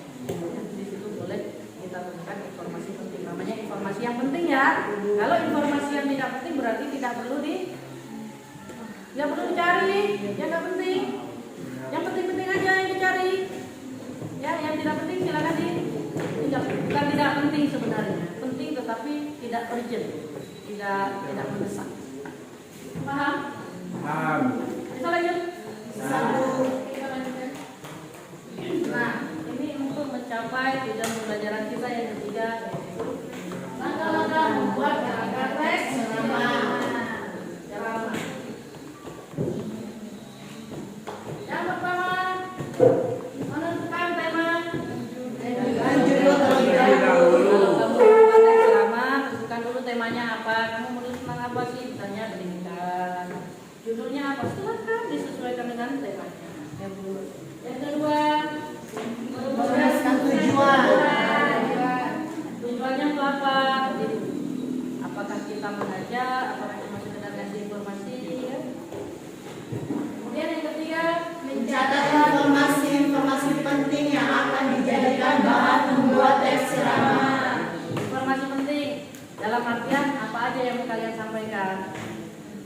Di situ boleh kita temukan informasi penting. Namanya informasi yang penting ya. Kalau informasi yang tidak penting berarti tidak perlu dicari. Ya nggak penting. Yang penting-penting aja yang dicari. Ya yang tidak penting silakan ditinggal. Bukan tidak penting sebenarnya. Penting tetapi tidak urgent. Tidak mendesak. Paham? Paham. Bisa lanjut? Bisa. Kita lanjutkan. Nah, ini untuk mencapai tujuan pembelajaran kita yang ketiga, yaitu langkah-langkah membuat kerangka teks ceramah. Yang pertama, menentukan tema dan judul terlebih dahulu. Temanya apa? Kamu menulis tentang apa sih? Misalnya pendidikan. Judulnya apa? Silakan disesuaikan dengan temanya. Yang kedua, merumuskan tujuan. Tujuannya untuk apa? Apakah kita mengajar? Apakah cuma sekedar ngasih informasi? Ya? Kemudian yang ketiga, mencatat informasi penting yang akan dijadikan bahan membuat teks ceramah. Informasi penting. Dalam artian apa aja yang mau kalian sampaikan.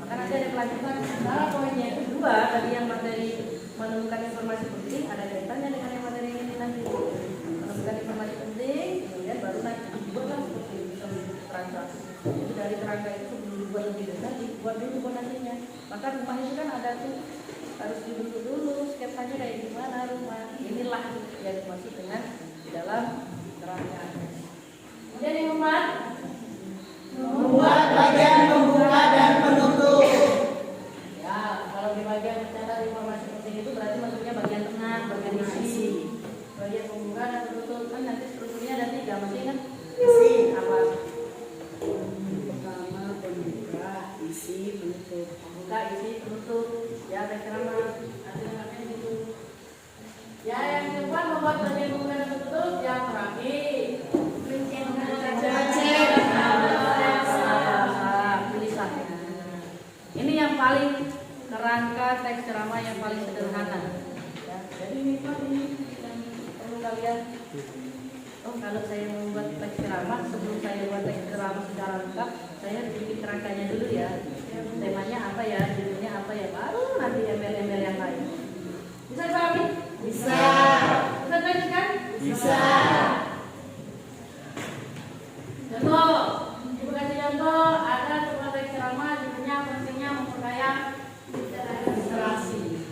Maka nanti ada kelanjutan. Nah, poinnya itu dua. Tadi yang materi menemukan informasi penting ada kaitannya dengan yang materi ini nanti. Menemukan informasi penting, kemudian baru nanti dibuatlah seperti itu kerangka. Jadi dari kerangka itu sebelum dibuat lebih detail, dibuat dulu fondasinya. Maka rumah itu kan ada tuh harus dibentuk dulu sketsanya kayak gimana rumah. Inilah yang dimaksud dengan di dalam kerangka. Kemudian yang keempat, membuat bagian pembuka dan penutup. Ya, kalau di bagian mencatat informasi penting itu berarti maksudnya bagian tengah, bagian isi. Bagian pembuka dan penutup kan nanti strukturnya ada 3, masih kan? Isi apa? Pertama pembuka, isi, penutup. Pembuka, isi, penutup. Ya, teks ceramah. Nanti dengarnya gitu. Ya, yang keempat membuat bagian pembuka dan penutup. Yang terakhir ini yang paling kerangka teks ceramah yang paling sederhana. Ya, jadi ini yang perlu kalian. Oh, kalau saya membuat teks ceramah, sebelum saya buat teks ceramah secara lengkap, saya bikin kerangkanya dulu ya. Temanya apa ya, judulnya apa ya, baru nanti embel-embel yang lain. Bisa dipahami? Bisa. Bisa dilanjutkan? Bisa. Contoh, ibu kasih contoh, ada sebuah teks ceramah judulnya pentingnya memperkaya literasi.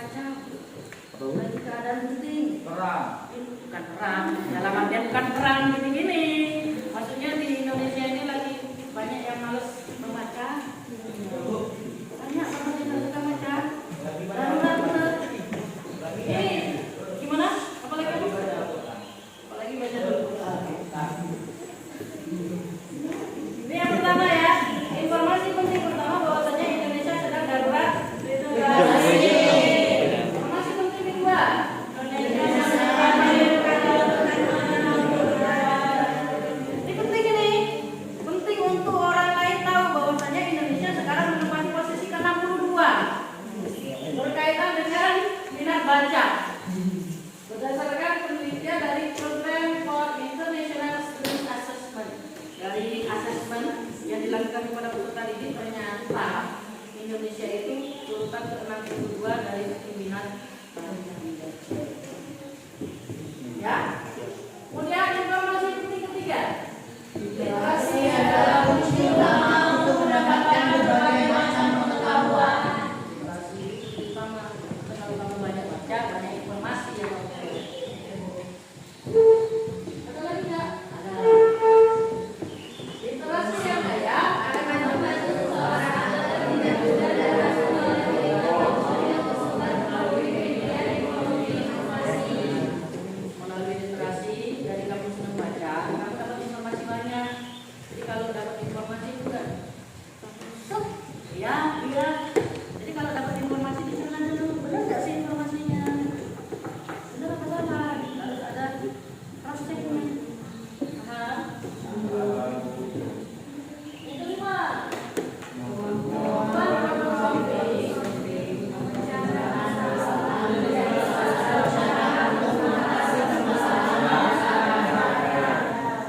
kacau. Lagi keadaan penting. Perang. Bukan perang, dalam artian bukan perang gini-gini. Maksudnya di Indonesia ini lagi banyak yang males membaca. Banyak orang yang suka baca. Darurat bener. Ini gimana? Apalagi kamu? Apalagi baca dulu. Ini yang pertama ya. Informasi penting pertama bahwasanya Indonesia sedang darurat. Informasi penting kedua. Ini penting ini. Penting untuk orang lain tahu bahwasanya Indonesia sekarang menempati posisi ke-62 berkaitan dengan minat baca. Berdasarkan penelitian dari Program for International Student Assessment, dari assessment yang dilakukan kepada peserta didik, ternyata Indonesia itu urutan ke-62 dari minat baca. Ya. Kemudian informasi penting ketiga. Literasi adalah kunci utama untuk mendapatkan berbagai macam pengetahuan. Literasi utama, kalau kamu banyak baca, banyak informasi yang kamu peroleh. Ada lagi nggak? Ada. Literasi yang kaya akan membantu seseorang tidak mudah dalam melalui literasi dari kamu senang baca, kamu dapat informasi banyak. Jadi kalau dapat informasi juga, iya, iya. Jadi kalau dapat informasi di sana dulu, benar nggak sih informasinya? Benar apa salah? Harus ada cross checknya. Yang kelima,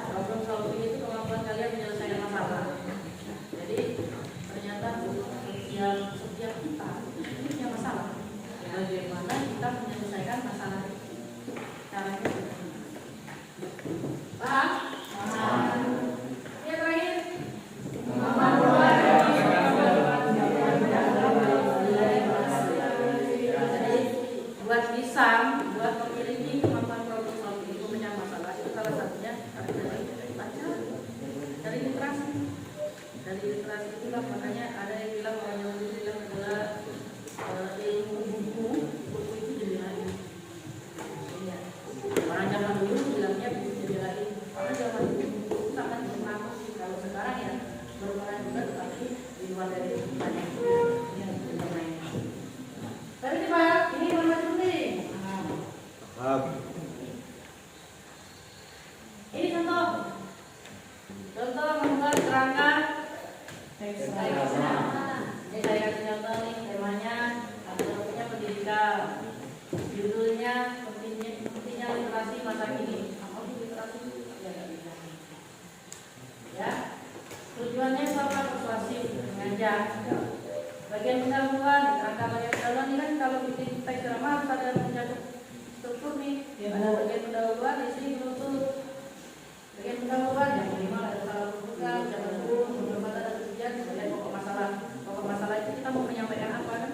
problem solving itu kemampuan kalian menyelesaikan masalah. Jadi ternyata setiap kita itu punya masalah. Bagaimana kita menyelesaikan masalah itu? Caranya paham? Yang terakhir, jadi buat bisa buat memiliki kemampuan problem solving memecah masalah itu salah satunya harus dari baca, dari literasi. Dari literasi itulah makanya ada yang bilang, orang yang dulu bilang adalah ilmu buku itu jendela ilmu. Iya. Orang zaman dulu bilangnya buku jendela ilmu. Karena zaman dulu buku itu sangat bermakna sih. Kalau sekarang ya berperan juga, tapi di luar dari itu banyak yang bermain. Tapi coba ini informasi penting. Ini contoh membuat kerangka. Ini saya kasih contoh nih, temanya punya pendidikan. Judulnya pentingnya literasi masa kini. Apa sih literasi? Ya. Tujuannya serta persuasif, mengajak. Bagian pendahuluan, kerangka bagian pendahuluan ini kan kalau bikin teks drama harus ada mencakup struktur nih. Ada bagian pendahuluan, isi, penutup. Bagian pendahuluan yang minimal ada salah pembuka, ucapan umum, pembahasan dan tujuan, kemudian pokok masalah. Pokok masalah itu kita mau menyampaikan apa kan?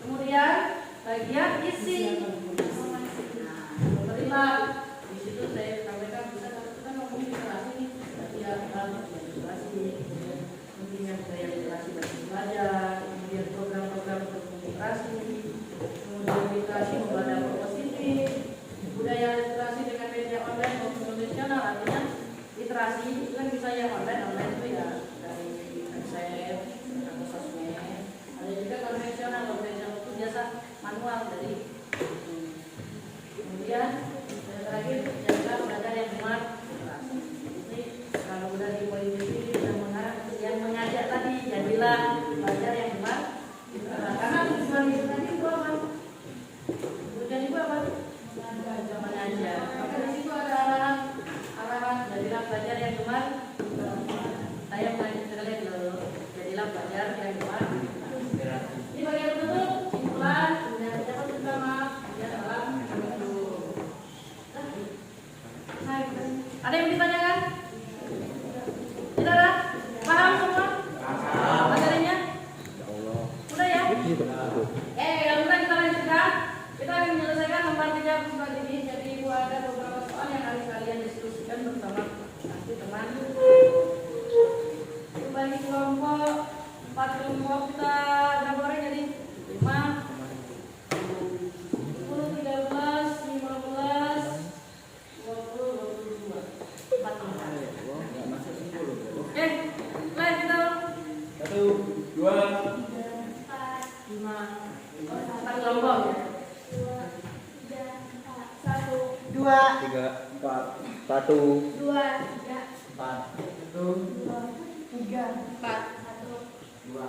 Kemudian bagian isi. Berilah di situ saya sampaikan bisa kita ngomongin literasi nih, ya literasi, pentingnya budaya literasi bagi pelajar, kemudian program-program untuk literasi, kemudian literasi membawa dampak positif, budaya literasi dengan media online maupun konvensional, artinya literasi itu kan empat kelompok kita berapa orang jadi? 5, 10, 13, 15, 20, 22. 4 kelompok. Oke, mulai kita. 1, 2, 5, 4 kelompok ya. 2, 3, 4, 1, 2, 4, 3, 4, 2.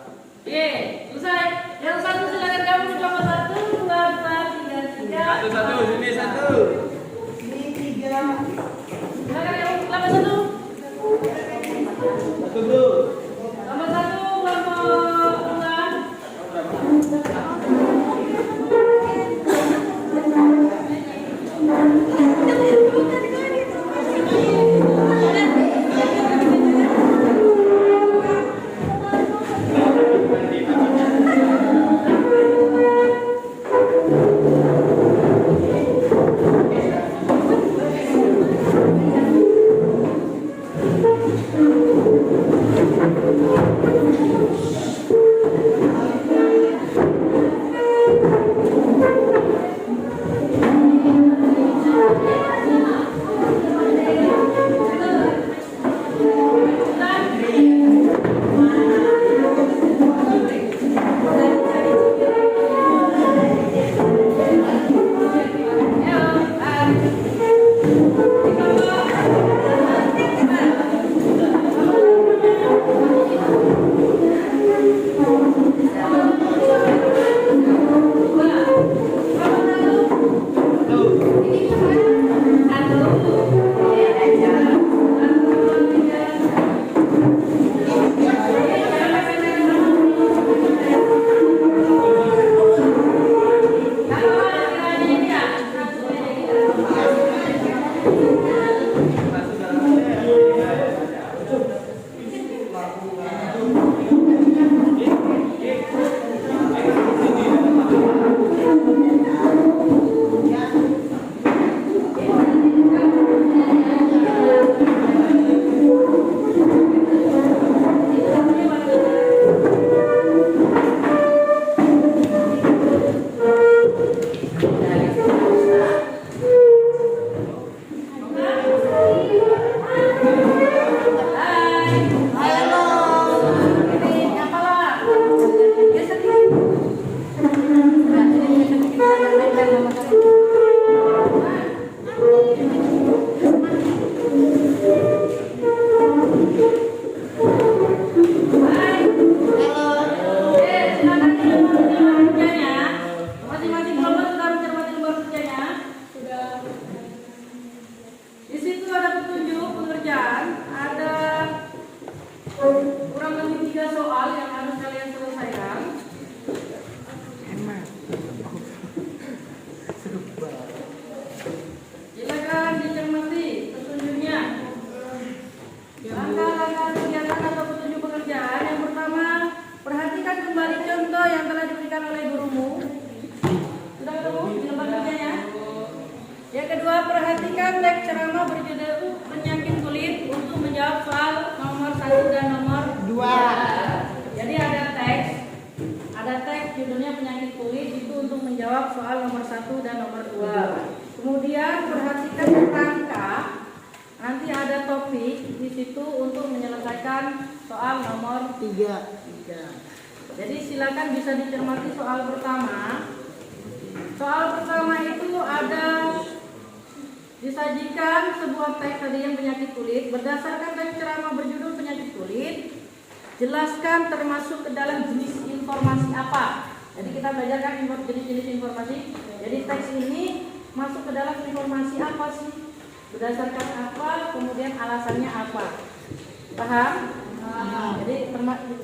Oke, selesai. Yang satu silakan kamu coba 1, 2, 3, 3. Sini 1. ini 3, Silakan yang kelompok 1. 1 bro. Nomor 1 kelompok 2. Perhatikan teks ceramah berjudul penyakit kulit untuk menjawab soal nomor 1 dan nomor 2. Jadi ada teks judulnya penyakit kulit itu untuk menjawab soal nomor 1 dan nomor 2. Kemudian perhatikan kerangka, nanti ada topik di situ untuk menyelesaikan soal nomor 3. Jadi silakan bisa dicermati soal pertama. Soal pertama itu ada disajikan sebuah teks tadi yang penyakit kulit. Berdasarkan teks ceramah berjudul penyakit kulit, jelaskan termasuk ke dalam jenis informasi apa. Jadi kita belajarkan jenis-jenis informasi. Jadi teks ini masuk ke dalam informasi apa sih? Berdasarkan apa, kemudian alasannya apa. Paham? Jadi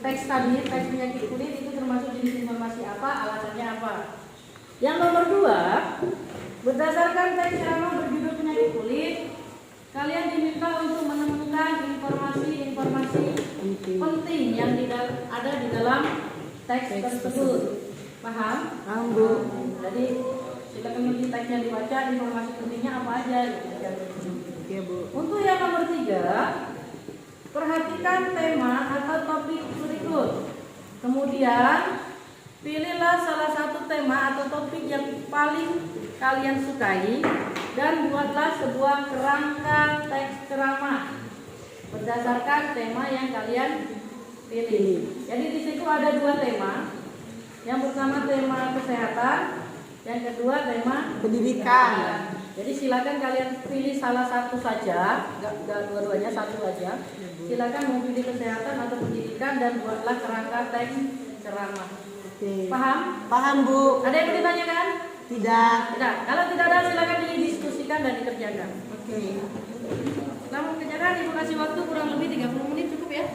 teks tadi, teks penyakit kulit itu termasuk jenis informasi apa, alasannya apa. Yang nomor 2, berdasarkan teks ceramah berjudul penyakit kulit, kalian diminta untuk menemukan informasi-informasi penting yang ada di dalam teks tersebut. Paham? Paham, Bu. Jadi silakan uji teksnya dibaca, informasi pentingnya apa aja. Oke, Bu. Untuk yang nomor 3, Perhatikan tema atau topik berikut. Kemudian pilihlah salah satu tema atau topik yang paling kalian sukai dan buatlah sebuah kerangka teks ceramah berdasarkan tema yang kalian pilih. Jadi di situ ada 2 tema. Yang pertama tema kesehatan, yang kedua tema Pendidikan. Jadi silakan kalian pilih salah satu saja, nggak dua-duanya, satu aja. Silakan mau pilih kesehatan atau pendidikan dan buatlah kerangka teks ceramah. Oke. Paham? Paham, Bu? Ada yang mau ditanyakan? Tidak. Tidak. Kalau tidak ada silakan didiskusikan dan dikerjakan. Oke. Setelah mengerjakan ibu kasih waktu kurang lebih 30 menit cukup ya.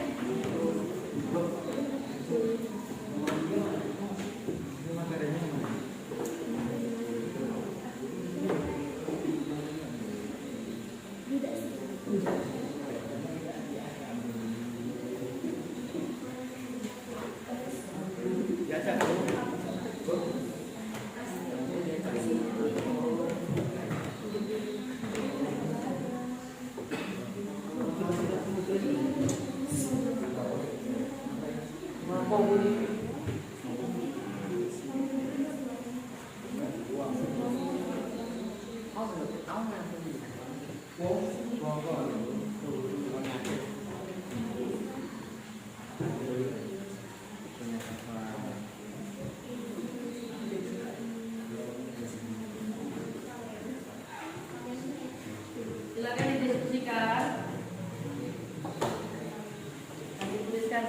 Silakan didiskusikan. Nanti tuliskan.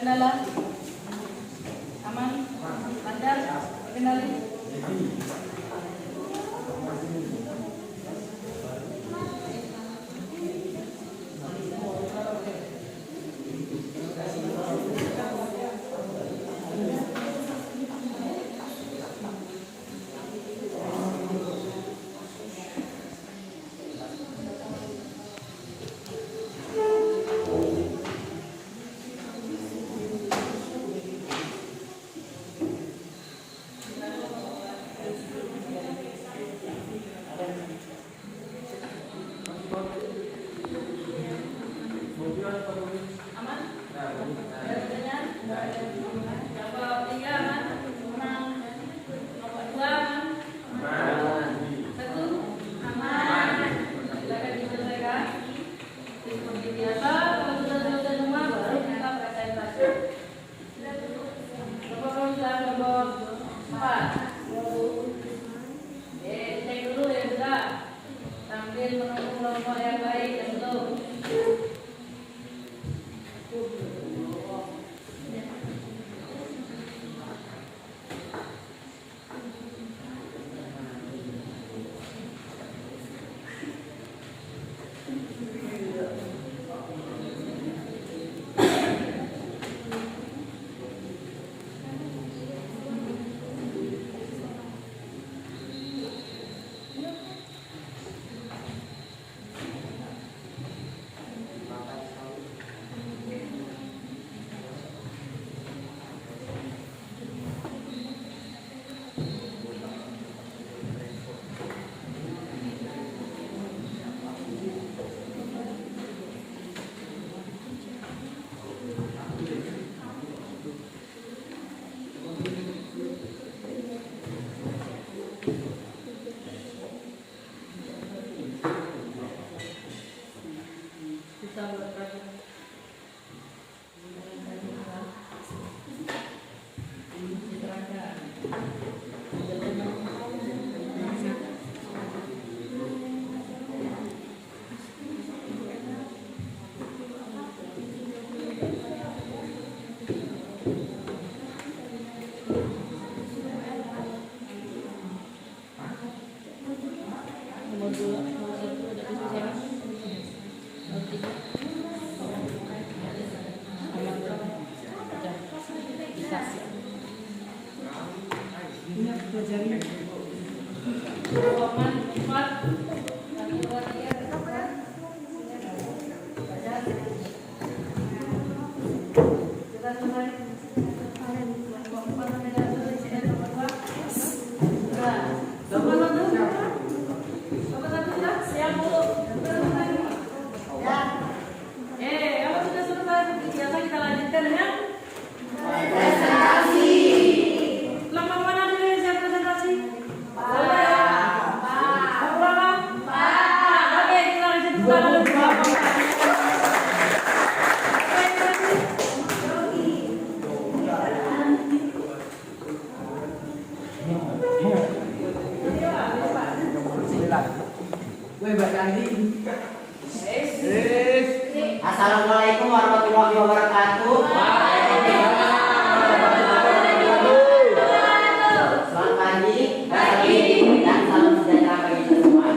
kendala? Aman? Lancar? Kendali? Aman? Ada pertanyaan? Nomor 3 aman? Nomor 2 aman? 1 aman? Silakan diselesaikan. Seperti biasa, kalau sudah selesai semua baru kita presentasi. Nomor 4. Cek dulu ya sudah. Sambil menunggu kelompok yang baik dan belum. Kita bergerak. Nomor 2, nomor 1 ada di sana. Nomor 3. Aman berapa? Bisa sih. Ingat pelajari. Aman 4. 1, 2, 3. Sudah selesai. Nomor 4 sudah selesai. Nomor 2. Sudah. Nomor 1. Nomor 1 sudah siap dulu. Ya. Kalau sudah selesai seperti biasa kita lanjutkan dengan Presentasi. kelompok mana dulu yang siap presentasi? Oke, kita lanjut buka dulu. Assalamualaikum warahmatullahi wabarakatuh. Selamat pagi, dan salam sejahtera bagi kita semua.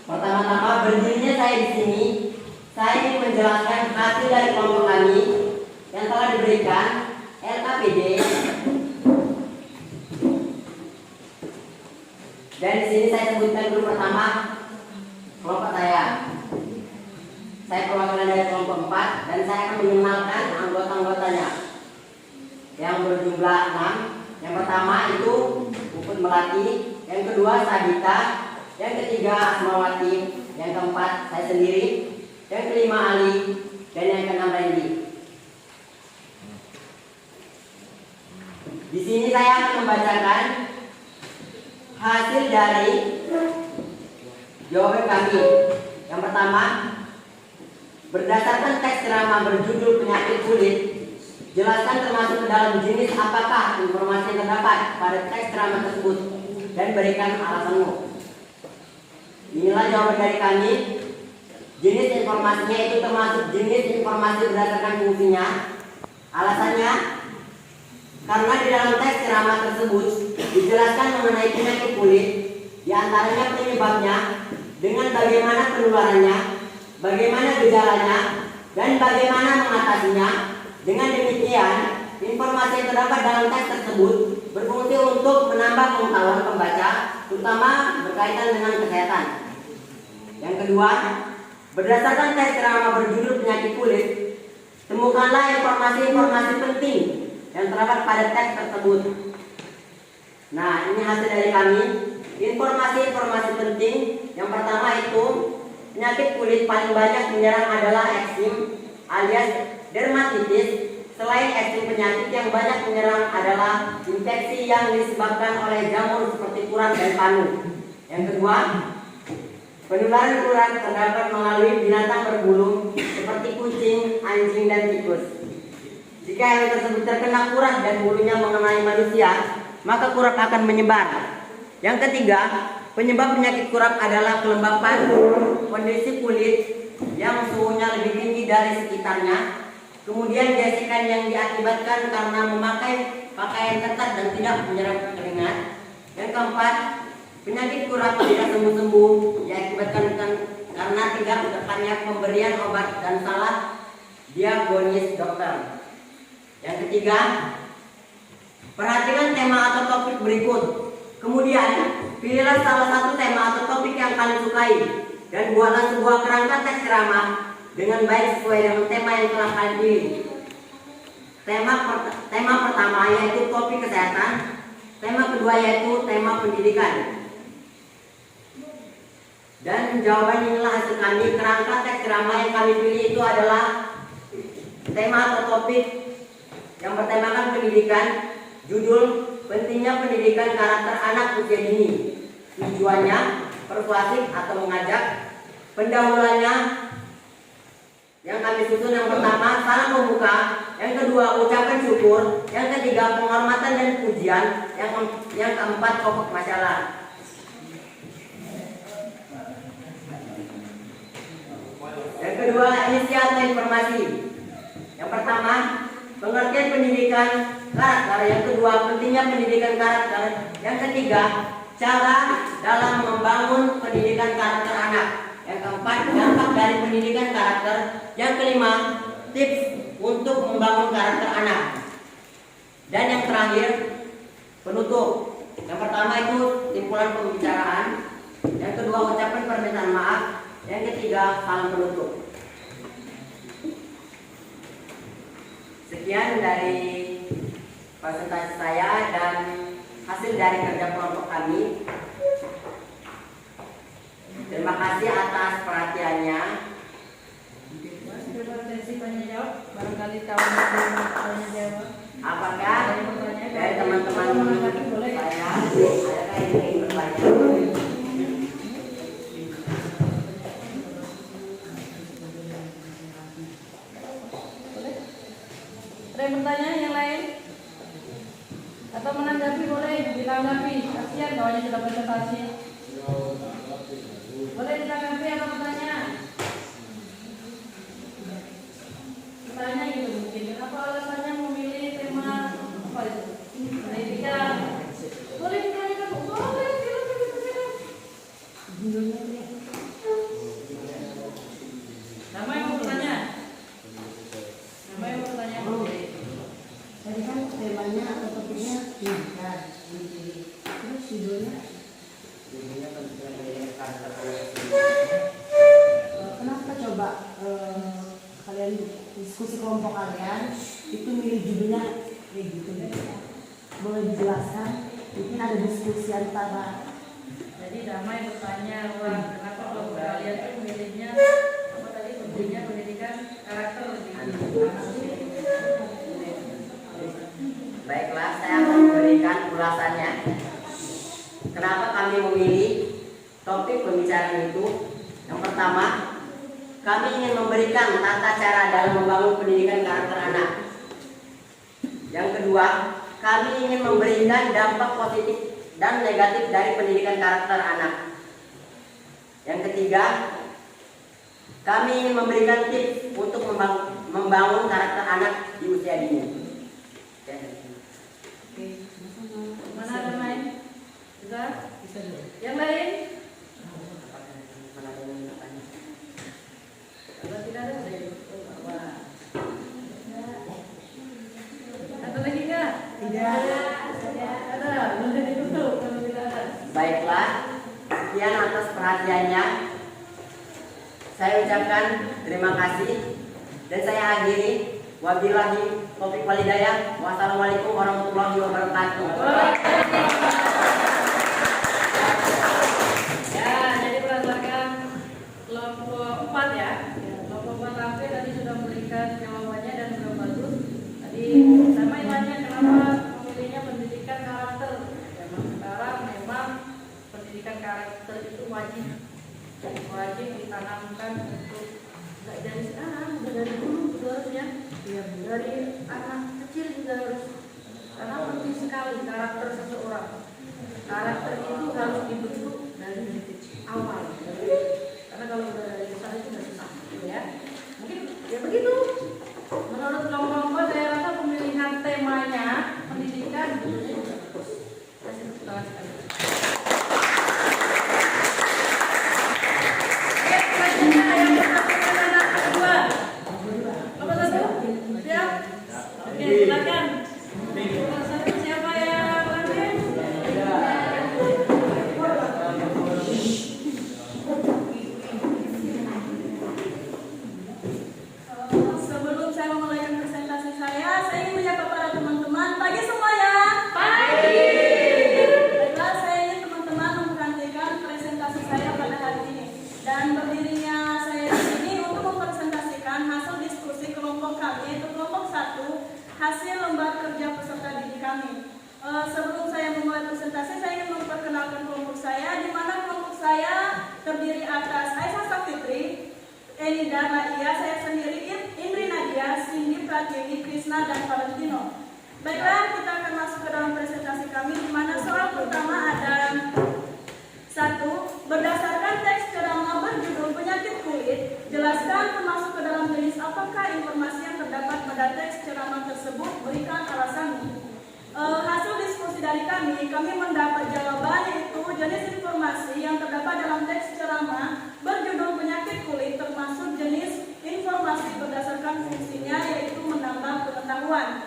Pertama-tama berdirinya saya di sini, saya ingin menjelaskan hasil dari kelompok kami yang telah diberikan LKPD. Dan di sini saya sebutkan dulu pertama kelompok saya. Saya perwakilan dari kelompok 4 dan saya akan mengenalkan anggota-anggotanya yang berjumlah 6. Yang pertama itu Puput Melati, yang kedua Sabita, yang ketiga Asmawati, yang keempat saya sendiri, yang kelima Ali, dan yang keenam Randy. Di sini saya akan membacakan hasil dari jawaban kami. Yang pertama, berdasarkan teks ceramah berjudul penyakit kulit, jelaskan termasuk ke dalam jenis apakah informasi yang terdapat pada teks ceramah tersebut dan berikan alasanmu. Inilah jawaban dari kami. Jenis informasinya itu termasuk jenis informasi berdasarkan fungsinya. Alasannya, karena di dalam teks ceramah tersebut dijelaskan mengenai penyakit kulit, diantaranya penyebabnya, dengan bagaimana penularannya, bagaimana gejalanya, dan bagaimana mengatasinya. Dengan demikian, informasi yang terdapat dalam teks tersebut berfungsi untuk menambah pengetahuan pembaca, terutama berkaitan dengan kesehatan. Yang kedua, berdasarkan teks ceramah berjudul penyakit kulit, temukanlah informasi-informasi penting yang terdapat pada teks tersebut. Nah, ini hasil dari kami. Informasi-informasi penting yang pertama itu, penyakit kulit paling banyak menyerang adalah eksim alias dermatitis. Selain eksim, penyakit yang banyak menyerang adalah infeksi yang disebabkan oleh jamur seperti kurat dan panu. Yang kedua, penularan kurat terdapat melalui binatang berbulu seperti kucing, anjing, dan tikus. Jika hewan tersebut terkena kurat dan bulunya mengenai manusia, maka kurat akan menyebar. Yang ketiga, penyebab penyakit kurat adalah kelembapan kondisi kulit yang suhunya lebih tinggi dari sekitarnya. Kemudian gesekan yang diakibatkan karena memakai pakaian ketat dan tidak menyerap keringat. Yang keempat, penyakit kurat tidak sembuh-sembuh diakibatkan karena tidak tepatnya pemberian obat dan salah diagnosis dokter. Yang ketiga, perhatikan tema atau topik berikut. Kemudian, pilihlah salah satu tema atau topik yang kalian sukai dan buatlah sebuah kerangka teks ceramah dengan baik sesuai dengan tema yang telah kalian pilih. Tema pertama yaitu topik kesehatan. Tema kedua yaitu tema pendidikan. Dan jawaban inilah hasil kami. Kerangka teks ceramah yang kami pilih itu adalah tema atau topik yang bertemakan pendidikan. Judul, pentingnya pendidikan karakter anak usia dini. Tujuannya persuasif atau mengajak. Pendahuluannya yang kami susun, yang pertama salam pembuka, yang kedua ucapan syukur, yang ketiga penghormatan dan pujian, yang keempat pokok masalah. Yang kedua, isi atau informasi. Yang pertama, pengertian pendidikan karakter. Yang kedua, pentingnya pendidikan karakter. Yang ketiga, cara dalam membangun pendidikan karakter anak. Yang keempat, dampak dari pendidikan karakter. Yang kelima, tips untuk membangun karakter anak. Dan yang terakhir, penutup. Yang pertama itu simpulan pembicaraan. Yang kedua, ucapan permintaan maaf. Yang ketiga, salam penutup. Sekian dari presentasi saya dan hasil dari kerja kelompok kami. Terima kasih atas perhatiannya. Barangkali kawan tanya jawab. Apakah dari teman-teman saya adakah yang ingin bertanya? Ada yang bertanya yang lain? Atau menanggapi boleh ditanggapi. Kasihan kawannya sudah presentasi. Boleh ditanggapi atau bertanya? Bertanya gitu mungkin. Kenapa alasannya memilih tema apa itu? Pendidikan. Boleh ditanya Bu? Boleh, silakan. Nama yang mau bertanya? Nama yang mau bertanya? Tadi kan temanya atau topiknya pendidikan. Terus judulnya kenapa coba kalian diskusi kelompok kalian itu milih judulnya kayak gitu? Boleh dijelaskan? Mungkin ada diskusi antara. Jadi damai bertanya, wah kenapa kelompok kalian tuh memilihnya apa tadi pentingnya pendidikan karakter di anak usia dini? Baiklah, saya akan memberikan ulasannya. Kenapa kami memilih topik pembicaraan itu? Yang pertama, kami ingin memberikan tata cara dalam membangun pendidikan karakter anak. Yang kedua, kami ingin memberikan dampak positif dan negatif dari pendidikan karakter anak. Yang ketiga, Kami ingin memberikan tips untuk membangun karakter anak di usia dini. Mana ada main? Bisa? Yang lain? Kalau tidak ada, saya bawa. Ada lagi nggak? Tidak. Ada. Boleh ditutup kalau tidak ada. Baiklah, sekian atas perhatiannya. Saya ucapkan terima kasih dan saya akhiri. Wabillahi taufiq wal hidayah. Wassalamualaikum warahmatullahi wabarakatuh. Ya, jadi berdasarkan kelompok 4 ya. Kelompok 4 tampil tadi sudah memberikan jawabannya dan sudah bagus. Tadi sama nanya kenapa memilihnya pendidikan karakter. Memang sekarang memang pendidikan karakter itu wajib ditanamkan untuk nggak dari sekarang, udah dari dulu itu harusnya. Dari anak kecil juga harus, karena penting sekali karakter seseorang. Karakter itu harus dibentuk dari awal. Karena kalau udah dari besar itu udah susah, gitu ya. Mungkin ya begitu. Menurut kelompok saya rasa pemilihan temanya pendidikan itu bagus. Kasih tepuk tangan sekali. Oke, silakan. Siapa yang lanjut? Sebelum saya memulai presentasi saya ingin menyapa para teman-teman. Pagi semuanya. Pagi. Baiklah, saya ingin teman-teman memperhatikan presentasi saya pada hari ini. Dan berdirinya saya di sini untuk mempresentasikan hasil diskusi kelompok kami, yaitu kelompok 1, hasil lembar kerja peserta didik kami. Sebelum saya memulai presentasi, saya ingin memperkenalkan kelompok saya, di mana kelompok saya terdiri atas Aisyah Safitri, Enida Maia, saya sendiri, Indri Nadia, Cindy Pratiwi, Krisna, dan Valentino. Baiklah, kita akan masuk ke dalam presentasi kami, di mana soal pertama ada 1. Berdasarkan teks ceramah berjudul penyakit kulit, jelaskan termasuk ke dalam jenis apakah informasi yang terdapat pada teks ceramah tersebut, berikan alasannya. Hasil diskusi dari kami mendapat jawaban, yaitu jenis informasi yang terdapat dalam teks ceramah berjudul penyakit kulit termasuk jenis informasi berdasarkan fungsinya, yaitu menambah pengetahuan.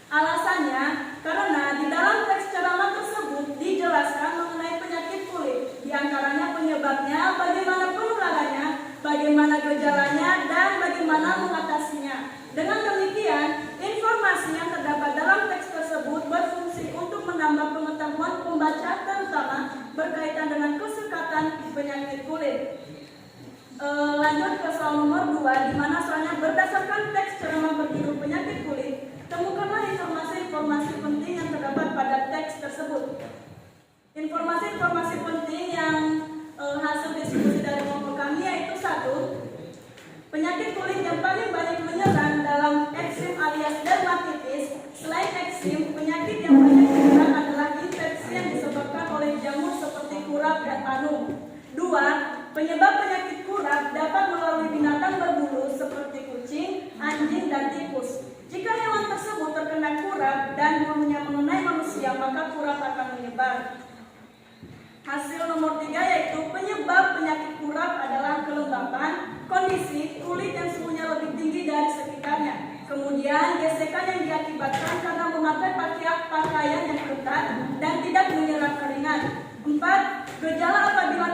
Alasannya, karena di dalam teks ceramah tersebut dijelaskan mengenai penyakit kulit, diantaranya penyebabnya, bagaimana penularannya, bagaimana gejalanya, dan bagaimana mengatasinya. Dengan demikian, informasi yang terdapat dalam teks tersebut berfungsi untuk menambah pengetahuan pembaca, terutama berkaitan dengan kesekatan penyakit kulit. Lanjut ke soal nomor 2, di mana soalnya berdasarkan teks ceramah berjudul penyakit kulit, temukanlah informasi-informasi penting yang terdapat pada teks tersebut. Informasi-informasi penting yang hasil diskusi dari kelompok kami yaitu 1. Penyakit kulit yang paling banyak menyerang dalam eksim alias dermatitis. Selain eksim, penyakit yang banyak menyerang adalah infeksi yang disebabkan oleh jamur seperti kurap dan panu. 2. Penyebab penyakit kurap dapat melalui binatang berbulu seperti kucing, anjing, dan tikus. Jika hewan tersebut terkena kurap dan bulunya mengenai manusia, maka kurap akan menyebar. Hasil nomor 3 yaitu penyebab penyakit kurap adalah kelembapan, kondisi kulit yang suhunya lebih tinggi dari sekitarnya. Kemudian gesekan yang diakibatkan karena memakai pakaian yang ketat dan tidak menyerap keringat. 4. Gejala apabila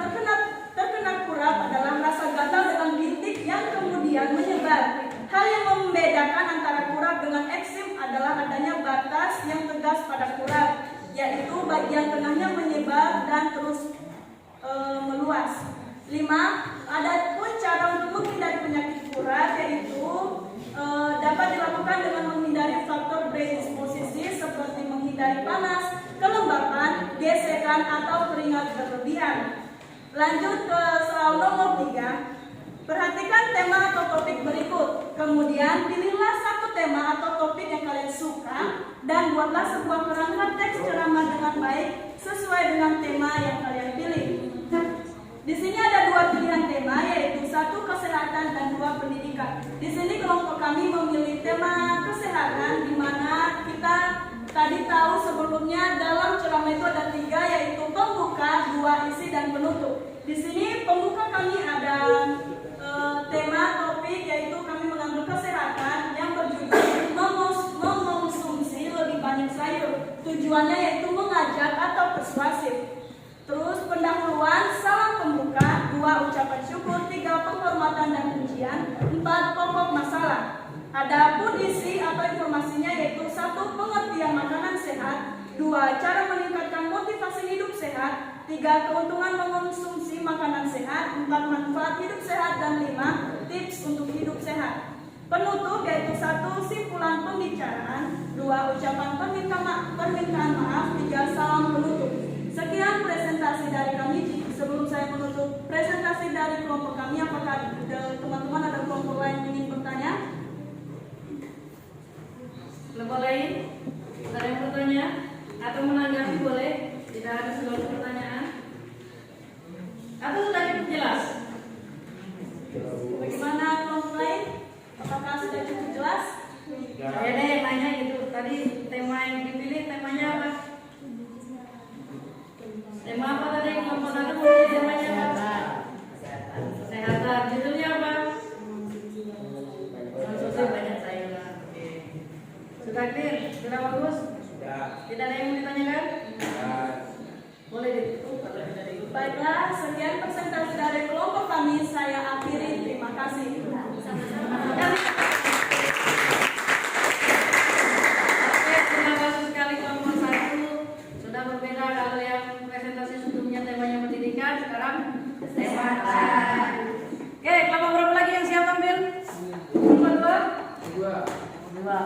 terkena kurap adalah rasa gatal dengan bintik yang kemudian menyebar. Hal yang membedakan antara kurap dengan eksim adalah adanya batas yang tegas pada kurap, yaitu bagian tengahnya menyebar dan terus meluas. 5. Ada pun cara untuk menghindari penyakit kurap, yaitu dapat dilakukan dengan menghindari faktor predisposisi seperti menghindari panas, kelembapan, gesekan, atau keringat berlebihan. Lanjut ke soal nomor 3. Perhatikan tema atau topik berikut. Kemudian pilihlah satu tema atau topik yang kalian suka dan buatlah sebuah kerangka teks ceramah dengan baik sesuai dengan tema yang kalian pilih. Di sini ada 2 pilihan tema, yaitu 1. Kesehatan Di sini kelompok kami memilih tema kesehatan, di mana kita tadi tahu sebelumnya dalam ceramah itu ada 3, yaitu pembuka, 2 isi, dan penutup. Di sini pembuka kami ada tema topik, yaitu kami mengambil kesehatan yang berjudul mengonsumsi lebih banyak sayur. Tujuannya yaitu mengajak atau persuasif. Terus pendahuluan, salam pembuka, 2 ucapan syukur, 3 penghormatan dan pujian, 4 pokok masalah. Adapun isi atau informasinya yaitu 1 pengertian makanan sehat, 2 cara meningkatkan motivasi hidup sehat, 3 keuntungan mengonsumsi makanan sehat, 4 manfaat hidup sehat, dan 5 tips untuk hidup sehat. Penutup yaitu 1 simpulan pembicaraan, 2 ucapan permintaan maaf, 3 salam penutup. Sekian presentasi dari kami. Sebelum saya menutup presentasi dari kelompok kami, apakah teman-teman ada kelompok lain yang ingin bertanya? Kelompok lain? Ada yang bertanya? Atau menanggapi boleh? Tidak ada seluruh pertanyaan? Atau sudah cukup jelas? Bagaimana kelompok lain? Apakah sudah cukup jelas? Saya deh yang nanya gitu. Tadi tema yang dipilih temanya apa? Tema apa tadi? Kelompok satu memilih temanya apa? Kesehatan. Judulnya apa? Konsumsi banyak sayuran. Oke. Sudah clear? Sudah bagus? Tidak ada yang mau ditanyakan? Boleh ditutup kalau tidak ditutup. Baiklah, sekian presentasi dari kelompok kami. Saya akhiri. Terima kasih. Oke, terima kasih sekali kelompok satu. Sudah berbeda kalau yang presentasi sebelumnya temanya pendidikan, sekarang kesehatan. Oke, kelompok berapa lagi yang siap tampil? Kelompok dua. Dua.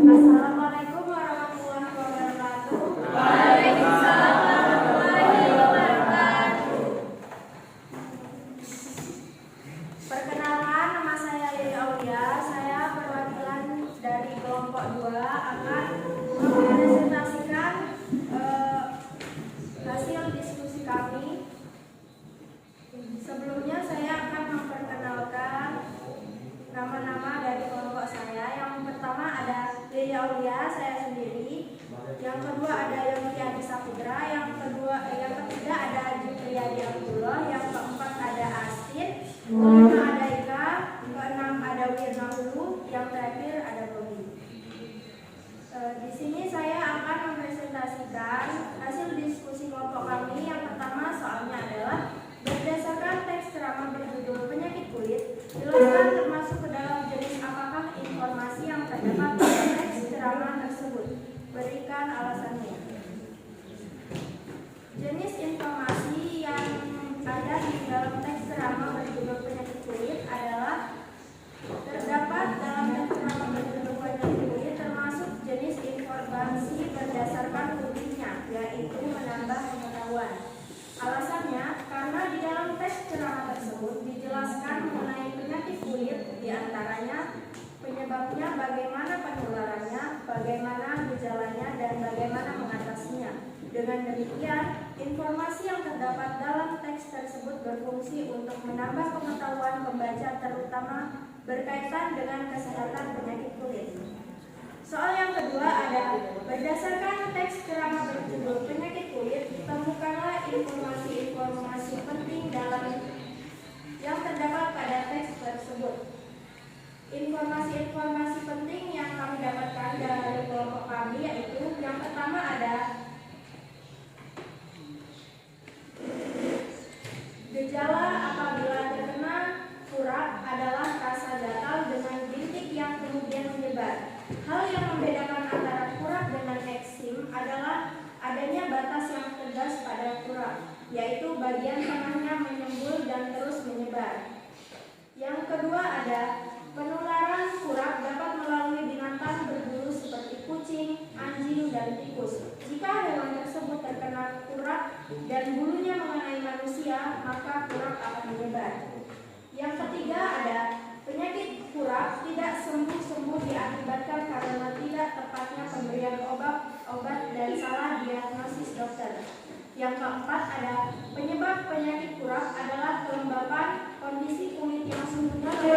Assalamualaikum warahmatullahi wabarakatuh. Waalaikumsalam warahmatullahi wabarakatuh. Perkenalkan, nama saya Lili Aulia. Saya perwakilan dari kelompok 2 akan mempresentasikan hasil diskusi kami. Sebelumnya saya akan memperkenalkan nama-nama dari kelompok saya. Yang pertama ada Lili Aulia, saya sendiri. Yang kedua ada Yongki Saputra. Yang ketiga ada Jupriyadi Abdullah. Yang keempat ada Asin. Kelima ada Ika. Keenam ada Wirna Hulu. Yang terakhir ada Bobby. Di sini saya akan mempresentasikan hasil diskusi kelompok kami. Yang pertama soalnya adalah berdasarkan teks ceramah berjudul penyakit kulit, jelaskan termasuk ke dalam jenis apakah informasi yang terdapat pada teks ceramah tersebut. Berikan alasannya. Jenis informasi yang ada di dalam teks ceramah berjudul penyakit kulit adalah terdapat dalam teks ceramah berjudul penyakit kulit termasuk jenis informasi berdasarkan kulitnya, yaitu menambah pengetahuan. Alasannya, karena di dalam teks ceramah tersebut dijelaskan mengenai penyakit kulit, diantaranya penyebabnya, bagaimana penularannya, bagaimana gejalanya, dan bagaimana mengatasinya. Dengan demikian, informasi yang terdapat dalam teks tersebut berfungsi untuk menambah pengetahuan pembaca, terutama berkaitan dengan kesehatan penyakit kulit. Soal yang kedua ada, berdasarkan teks ceramah berjudul penyakit kulit, temukanlah informasi-informasi penting dalam yang terdapat pada teks tersebut. Informasi-informasi penting yang kami dapatkan dari kelompok kami yaitu yang pertama ada gejala apabila terkena kurak adalah rasa gatal dengan bintik yang kemudian menyebar. Hal yang membedakan antara kurak dengan eksim adalah adanya batas yang tegas pada kurak, yaitu bagian tengahnya menyembul dan terus menyebar. Yang kedua ada penularan kurak dapat melalui binatang berbulu seperti kucing, anjing, dan tikus. Jika hewan tersebut terkena kurak dan bulunya mengenai manusia, maka kurak akan menyebar. Yang ketiga ada penyakit kurak tidak sembuh-sembuh diakibatkan karena tidak tepatnya pemberian obat dan salah diagnosis dokter. Yang keempat ada penyebab penyakit kurap adalah kelembapan kondisi kulit yang sumbernya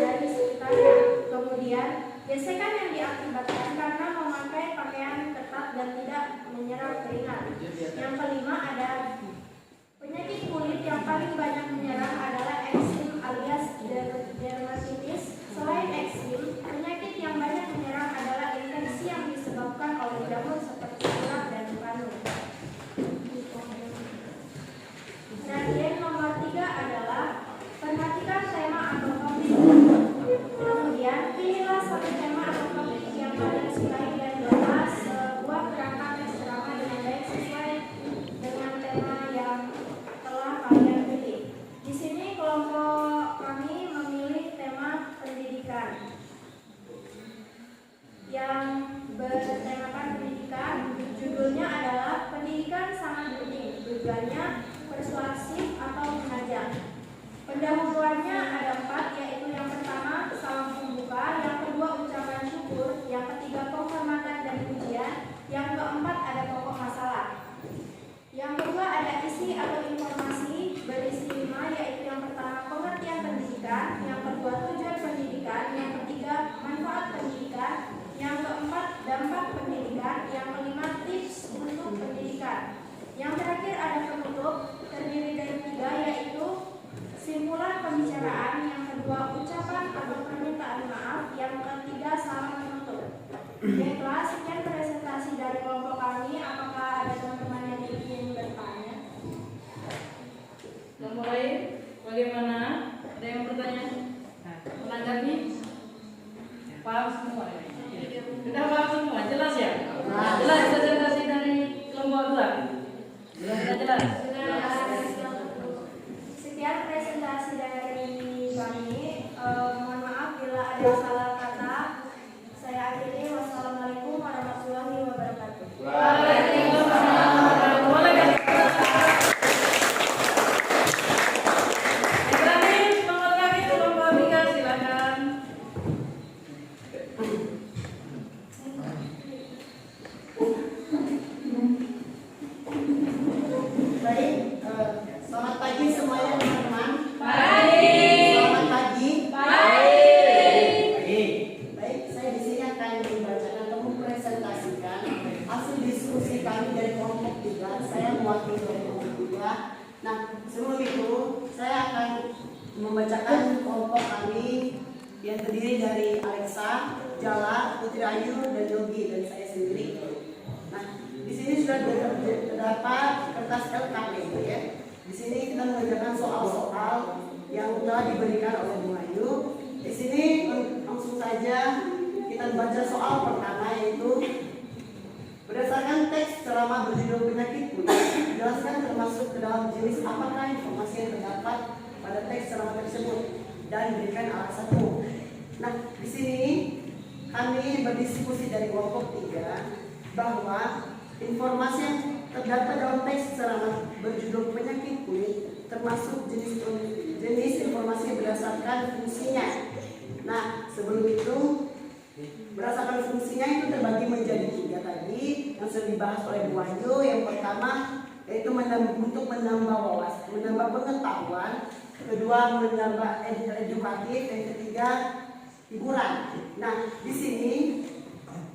dari sekitarnya. Kemudian gesekan yang diakibatkan karena memakai pakaian ketat dan tidak menyerap keringat. Yang kelima ada penyakit kulit yang paling banyak menyerang adalah eksim alias dermatitis. Selain eksim, penyakit yang banyak menyerang adalah infeksi yang disebabkan oleh jamur seperti kurap dan panu. Bagian nomor 3 adalah perhatikan tema atau topik. Kemudian pilihlah satu tema atau topik yang kalian sukai dan jelas. Buat kerangka teks ceramah dengan baik sesuai dengan tema yang telah kalian pilih. Di sini kelompok kami memilih tema pendidikan yang bertemakan pendidikan. Judulnya adalah pendidikan sangat penting, tujuannya persuasif atau mengajak. Pendahuluannya ada 4, yaitu yang pertama salam pembuka, yang kedua ucapan syukur, yang ketiga penghormatan dan pujian, yang keempat ada pokok masalah. Yang kedua ada isi atau informasi berisi 5, yaitu yang pertama pengertian pendidikan, yang kedua tujuan pendidikan, yang ketiga manfaat pendidikan, yang keempat dampak pendidikan, yang kelima tips untuk pendidikan. Yang terakhir ada penutup terdiri dari 3, yaitu simpulan pembicaraan, yang kedua ucapan atau permintaan maaf, yang ketiga salam penutup. Baiklah, sekian presentasi dari kelompok kami. Apakah ada teman-teman yang ingin bertanya? Sudah mulai? Bagaimana? Ada yang bertanya? Menanggapi? Paham semua ya? Sudah paham semua? Jelas ya? Jelas presentasi dari kelompok 2? Jelas? Sekian presentasi dari kami. Mohon maaf bila ada salah kata. Saya akhiri. Wassalamualaikum warahmatullahi wabarakatuh. Waalaikumsalam warahmatullahi wabarakatuh. Terakhir, nomor kami kelompok 3, silakan. Baik, selamat pagi semuanya teman-teman. Baik. Selamat pagi. Baik. Baik, saya di sini akan membacakan atau mempresentasikan hasil diskusi kami dari kelompok 3. Saya mewakili dari kelompok 3. Nah, sebelum itu saya akan membacakan kelompok kami yang terdiri dari Alexa, Jala, Putri Ayu, dan Yogi, dan saya sendiri. Nah, di sini sudah terdapat kertas LKPD ya. Di sini kita mengerjakan soal-soal yang telah diberikan oleh Bu Ayu. Di sini langsung saja kita baca soal pertama, yaitu berdasarkan teks ceramah berjudul penyakit kulit, jelaskan termasuk ke dalam jenis apakah informasi yang terdapat pada teks ceramah tersebut dan berikan alasanmu. Nah, di sini kami berdiskusi dari kelompok 3 bahwa informasi yang terdapat dalam teks ceramah berjudul penyakit kulit termasuk jenis informasi berdasarkan fungsinya. Nah, sebelum itu berdasarkan fungsinya itu terbagi menjadi 3 tadi yang sudah dibahas oleh Bu Wahyu. Yang pertama yaitu untuk menambah wawasan, menambah pengetahuan. Kedua menambah edukatif. Yang ketiga hiburan. Nah, di sini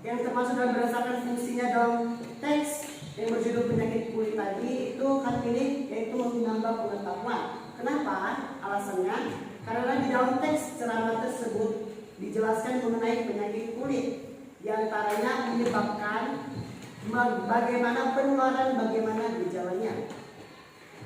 yang termasuk dalam berdasarkan fungsinya dalam teks yang berjudul penyakit kulit tadi itu kami pilih yaitu menambah pengetahuan. Kenapa? Alasannya karena di dalam teks ceramah tersebut dijelaskan mengenai penyakit kulit, diantaranya menyebabkan bagaimana penularan, bagaimana gejalanya,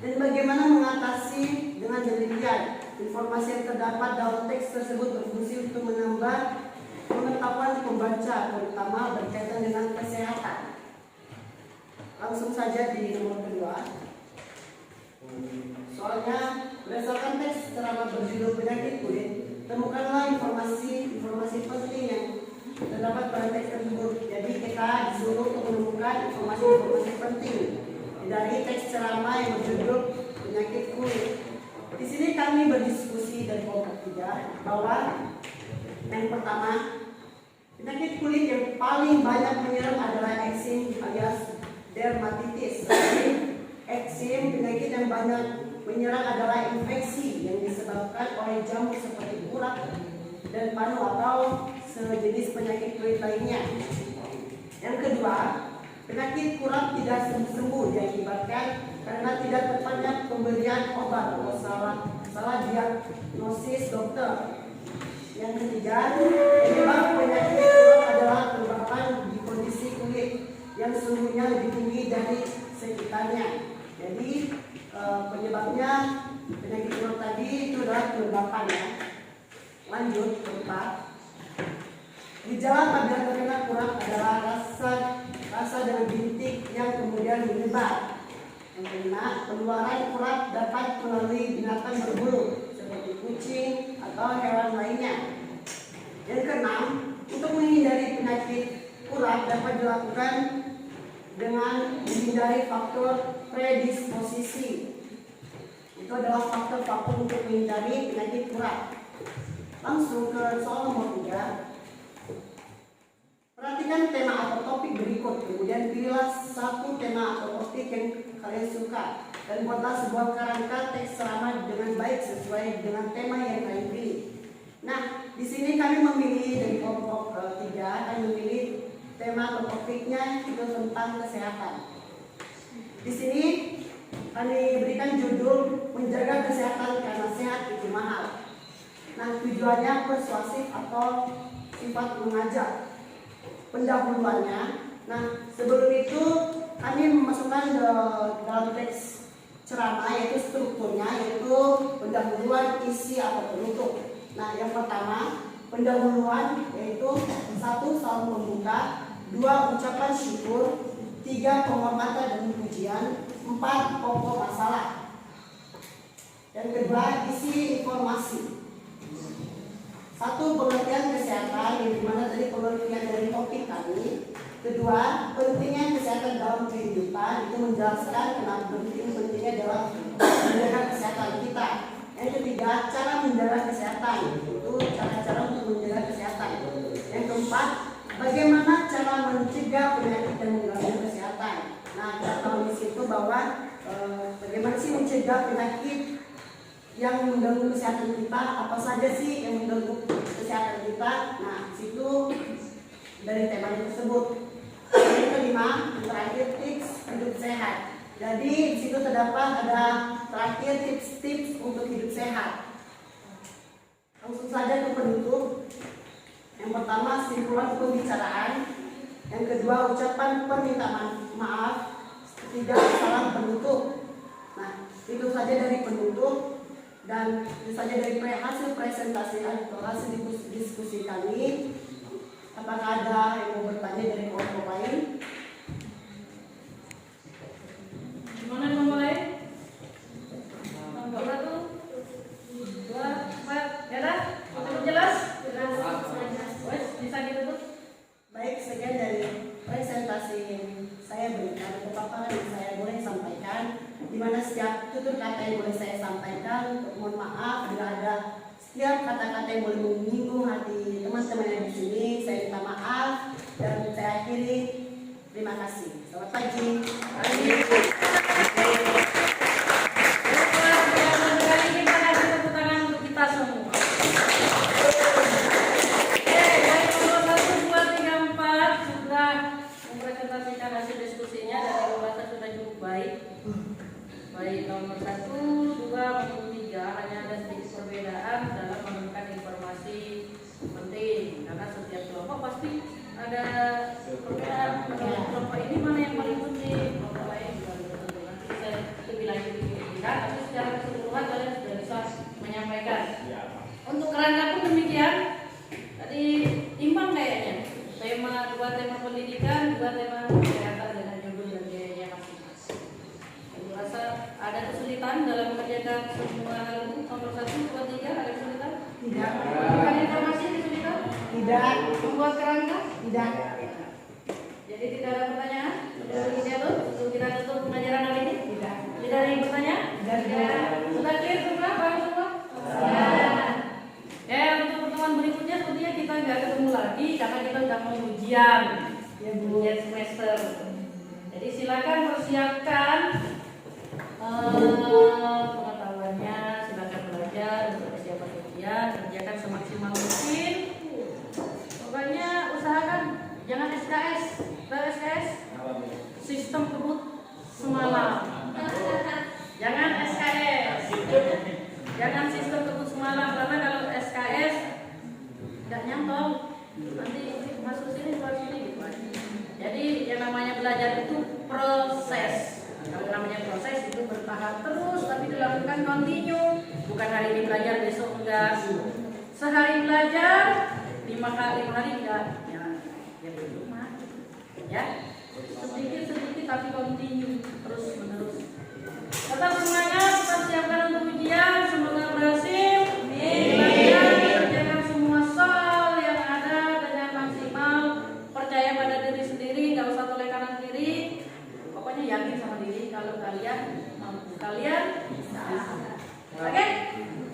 dan bagaimana mengatasi. Dengan demikian informasi yang terdapat dalam teks tersebut berfungsi untuk menambah pengetahuan pembaca, terutama berkaitan dengan kesehatan. Langsung saja di nomor kedua. Soalnya berdasarkan teks ceramah berjudul penyakit kulit, temukanlah informasi penting yang terdapat pada teks tersebut. Jadi kita disuruh untuk menemukan informasi penting dari teks ceramah yang berjudul penyakit kulit. Di sini kami berdiskusi dari kelompok 3 bahwa yang pertama, penyakit kulit yang paling banyak menyerang adalah eksim alias dermatitis. eksim, penyakit yang banyak menyerang adalah infeksi yang disebabkan oleh jamur seperti urat dan panu atau sejenis penyakit kulit lainnya. Yang kedua, penyakit kurap tidak sembuh diakibatkan karena tidak tepatnya pemberian obat atau salah diagnosis dokter. Yang ketiga, penyebab penyakit kurap adalah kelembapan di kondisi kulit yang suhunya lebih tinggi dari sekitarnya. Jadi penyebabnya penyakit kurap tadi itu adalah kelembapan ya. Lanjut keempat. Gejala pada terkena kurap adalah rasa dan bintik yang kemudian menyebar. Yang kelima, penularan kurap dapat melalui binatang berbulu seperti kucing atau hewan lainnya. Yang keenam, untuk menghindari penyakit kurap dapat dilakukan dengan menghindari faktor predisposisi. Itu adalah faktor-faktor untuk menghindari penyakit kurap. Langsung ke soal nomor 3. Perhatikan tema atau topik berikut, kemudian pilihlah satu tema atau topik yang kalian suka dan buatlah sebuah kerangka teks ceramah dengan baik sesuai dengan tema yang kalian pilih. Nah, di sini kami memilih dari kelompok 3, kami memilih tema atau topiknya itu tentang kesehatan. Di sini kami berikan judul menjaga kesehatan karena sehat itu mahal. Nah, tujuannya persuasif atau sifat mengajak. Pendahuluannya. Nah, sebelum itu kami memasukkan dalam teks ceramah yaitu strukturnya, yaitu pendahuluan, isi atau penutup. Nah, yang pertama pendahuluan yaitu 1. Salam pembuka, 2. Ucapan syukur, 3. Penghormatan dan pujian, 4. Pokok masalah. Yang kedua isi informasi. 1. Pengertian kesehatan, yang dimana tadi pengertian dari topik kami. Kedua, pentingnya kesehatan dalam kehidupan, itu menjelaskan kenapa pentingnya dalam menjaga kesehatan kita. Yang ketiga, cara menjaga kesehatan, itu cara-cara untuk menjaga kesehatan. Yang keempat, bagaimana cara mencegah penyakit yang mengganggu kesehatan. Nah, kita tahu di situ bahwa bagaimana sih mencegah penyakit yang mengganggu kesehatan kita, apa saja sih yang mengganggu kesehatan kita. Nah, situ dari tema tersebut. Yang kelima, terakhir tips hidup sehat. Jadi di situ terdapat ada terakhir tips-tips untuk hidup sehat. Langsung saja ke penutup. Yang pertama, simpulan pembicaraan. Yang kedua, ucapan permintaan maaf. Ketiga, salam penutup. Nah, itu saja dari penutup. Dan itu saja dari hasil presentasi atau hasil diskusi kami. Apakah ada yang mau bertanya dari kelompok lain? Gimana yang memulai? Nomor 1, 2, 4, ya dah? Cukup jelas? Jelas. Wes, bisa ditutup? Baik, sekian dari presentasi yang saya berikan atau paparan yang saya boleh sampaikan, di mana setiap tutur kata yang boleh saya sampaikan. Mohon maaf bila ada setiap kata-kata yang boleh menyinggung hati teman-teman yang di sini. Saya minta maaf dan saya akhiri. Terima kasih. Selamat pagi. Baik nomor 1, 2, maupun 3 hanya ada sedikit perbedaan dalam menemukan informasi penting, karena setiap kelompok pasti ada perbedaan. Menurut kelompok ini mana yang paling penting, kelompok lain juga tentu. Nanti saya lebih lanjut diberikan, tapi secara keseluruhan kalian sudah bisa menyampaikan. Untuk kerangka pun demikian. Tadi imbang kayaknya. Tema 2 tema pendidikan, 2 tema kesehatan dengan judul dan biayanya masing-masing. Aku rasa ada kesulitan dalam mengerjakan semua hal ini. Nomor 1, 2, 3 ada kesulitan? Tidak. Memberikan informasi kesulitan? Tidak. Membuat kerangka? Tidak. Jadi tidak ada pertanyaan? Sebelum kita tutup pembelajaran hari ini? Tidak. Tidak ada yang bertanya? Tidak. Sudah clear semua? Paham semua? Ya. Ya, untuk pertemuan berikutnya sepertinya kita nggak ketemu lagi karena kita sudah mau ujian. Ya, Bu. Ujian semester. Jadi silakan persiapkan pengetahuannya, silakan belajar untuk persiapan ujian, kerjakan semaksimal mungkin. Pokoknya usahakan jangan SKS, SKS sistem perut semalam. Jangan SKS, jangan sistem perut semalam, karena kalau SKS nggak nyantol, nanti masuk sini keluar sini gitu aja. Jadi yang namanya belajar itu proses. Kalau namanya proses itu bertahap terus, tapi dilakukan kontinu. Bukan hari ini belajar, besok enggak. Sehari belajar, 5 hari enggak. Ya belum mati. Ya, sedikit tapi kontinu terus menerus. Tetap semangat, tetap siapkan untuk ujian. Semoga berhasil. Belajar, kerjakan semua soal yang ada dengan maksimal. Percaya pada diri sendiri, nggak usah toleh kanan kiri. Pokoknya yakin sama diri kalau kalian mampu, kalian bisa. Oke?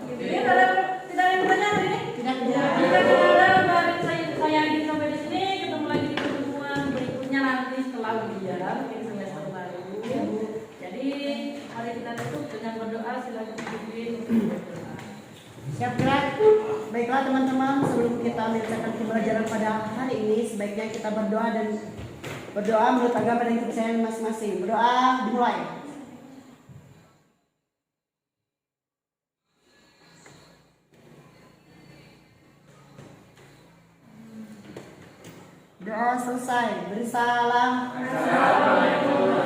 Jadi tidak ada yang bertanya hari ini? Tidak ada. Saya ingin sampai di sini. Ketemu lagi di pertemuan berikutnya nanti setelah ujian, mungkin semester baru. Jadi mari kita tutup dengan berdoa. Silakan pimpin berdoa. Siap gerak? Baiklah teman-teman, sebelum kita menyelesaikan pembelajaran pada hari ini, sebaiknya kita berdoa dan berdoa menurut agama dan kepercayaan masing-masing. Berdoa dimulai. Doa selesai. Beri salam. Assalamualaikum.